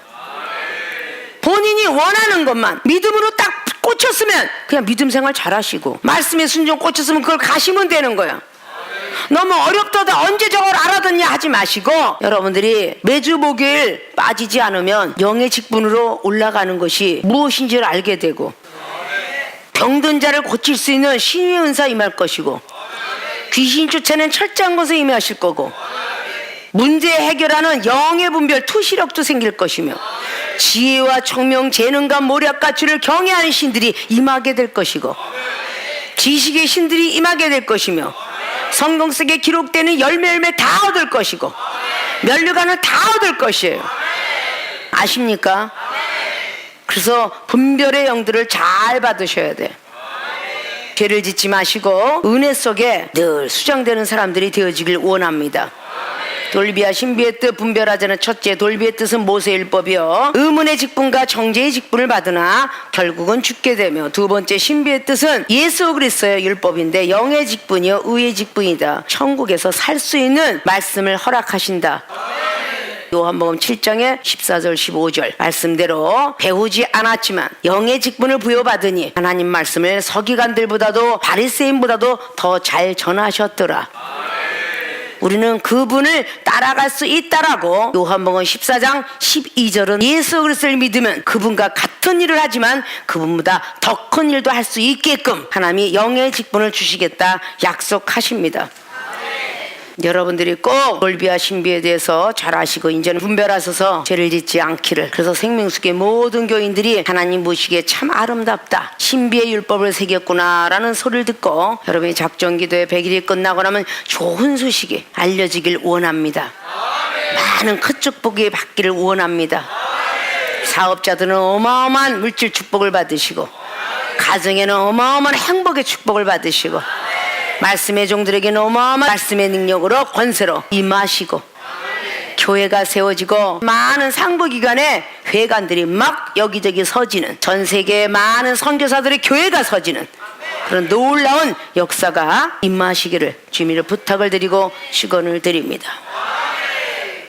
본인이 원하는 것만 믿음으로 딱 꽂혔으면 그냥 믿음 생활 잘하시고 말씀에 순종 꽂혔으면 그걸 가시면 되는 거야. 너무 어렵다다 언제 저걸 알아듣냐 하지 마시고 여러분들이 매주 목요일 빠지지 않으면 영의 직분으로 올라가는 것이 무엇인지를 알게 되고 병든 자를 고칠 수 있는 신의 은사 임할 것이고 귀신 쫓아낸 철저한 것에 임하실 거고 문제 해결하는 영의 분별 투시력도 생길 것이며 지혜와 청명, 재능과 모략, 가치를 경외하는 신들이 임하게 될 것이고 지식의 신들이 임하게 될 것이며 성경 속에 기록되는 열매 다 얻을 것이고 면류관을 다 얻을 것이에요. 아십니까? 그래서 분별의 영들을 잘 받으셔야 돼요. 죄를 짓지 마시고 은혜 속에 늘 수정되는 사람들이 되어지길 원합니다. 돌비와 신비의 뜻 분별하자는 첫째, 돌비의 뜻은 모세율법이요 의문의 직분과 정죄의 직분을 받으나 결국은 죽게 되며, 두 번째 신비의 뜻은 예수 그리스도의 율법인데 영의 직분이요 의의 직분이다. 천국에서 살 수 있는 말씀을 허락하신다. 요한복음 7장의 14절 15절 말씀대로 배우지 않았지만 영의 직분을 부여받으니 하나님 말씀을 서기관들보다도 바리새인보다도 더 잘 전하셨더라. 우리는 그분을 따라갈 수 있다라고. 요한복음 14장 12절은 예수 그리스도를 믿으면 그분과 같은 일을 하지만 그분보다 더 큰 일도 할 수 있게끔 하나님이 영의 직분을 주시겠다 약속하십니다. 여러분들이 꼭 돌비와 신비에 대해서 잘 아시고 이제는 분별하셔서 죄를 짓지 않기를. 그래서 생명수의 모든 교인들이 하나님 보시기에 참 아름답다, 신비의 율법을 새겼구나 라는 소리를 듣고 여러분이 작정기도의 100일이 끝나고 나면 좋은 소식이 알려지길 원합니다. 많은 큰 축복이 받기를 원합니다. 사업자들은 어마어마한 물질 축복을 받으시고 가정에는 어마어마한 행복의 축복을 받으시고 말씀의 종들에게는 어마어마한 말씀의 능력으로 권세로 임하시고 교회가 세워지고 많은 상부기관에 회관들이 막 여기저기 서지는, 전 세계의 많은 선교사들의 교회가 서지는 그런 놀라운 역사가 임하시기를 주님으로 부탁을 드리고 축원을 드립니다.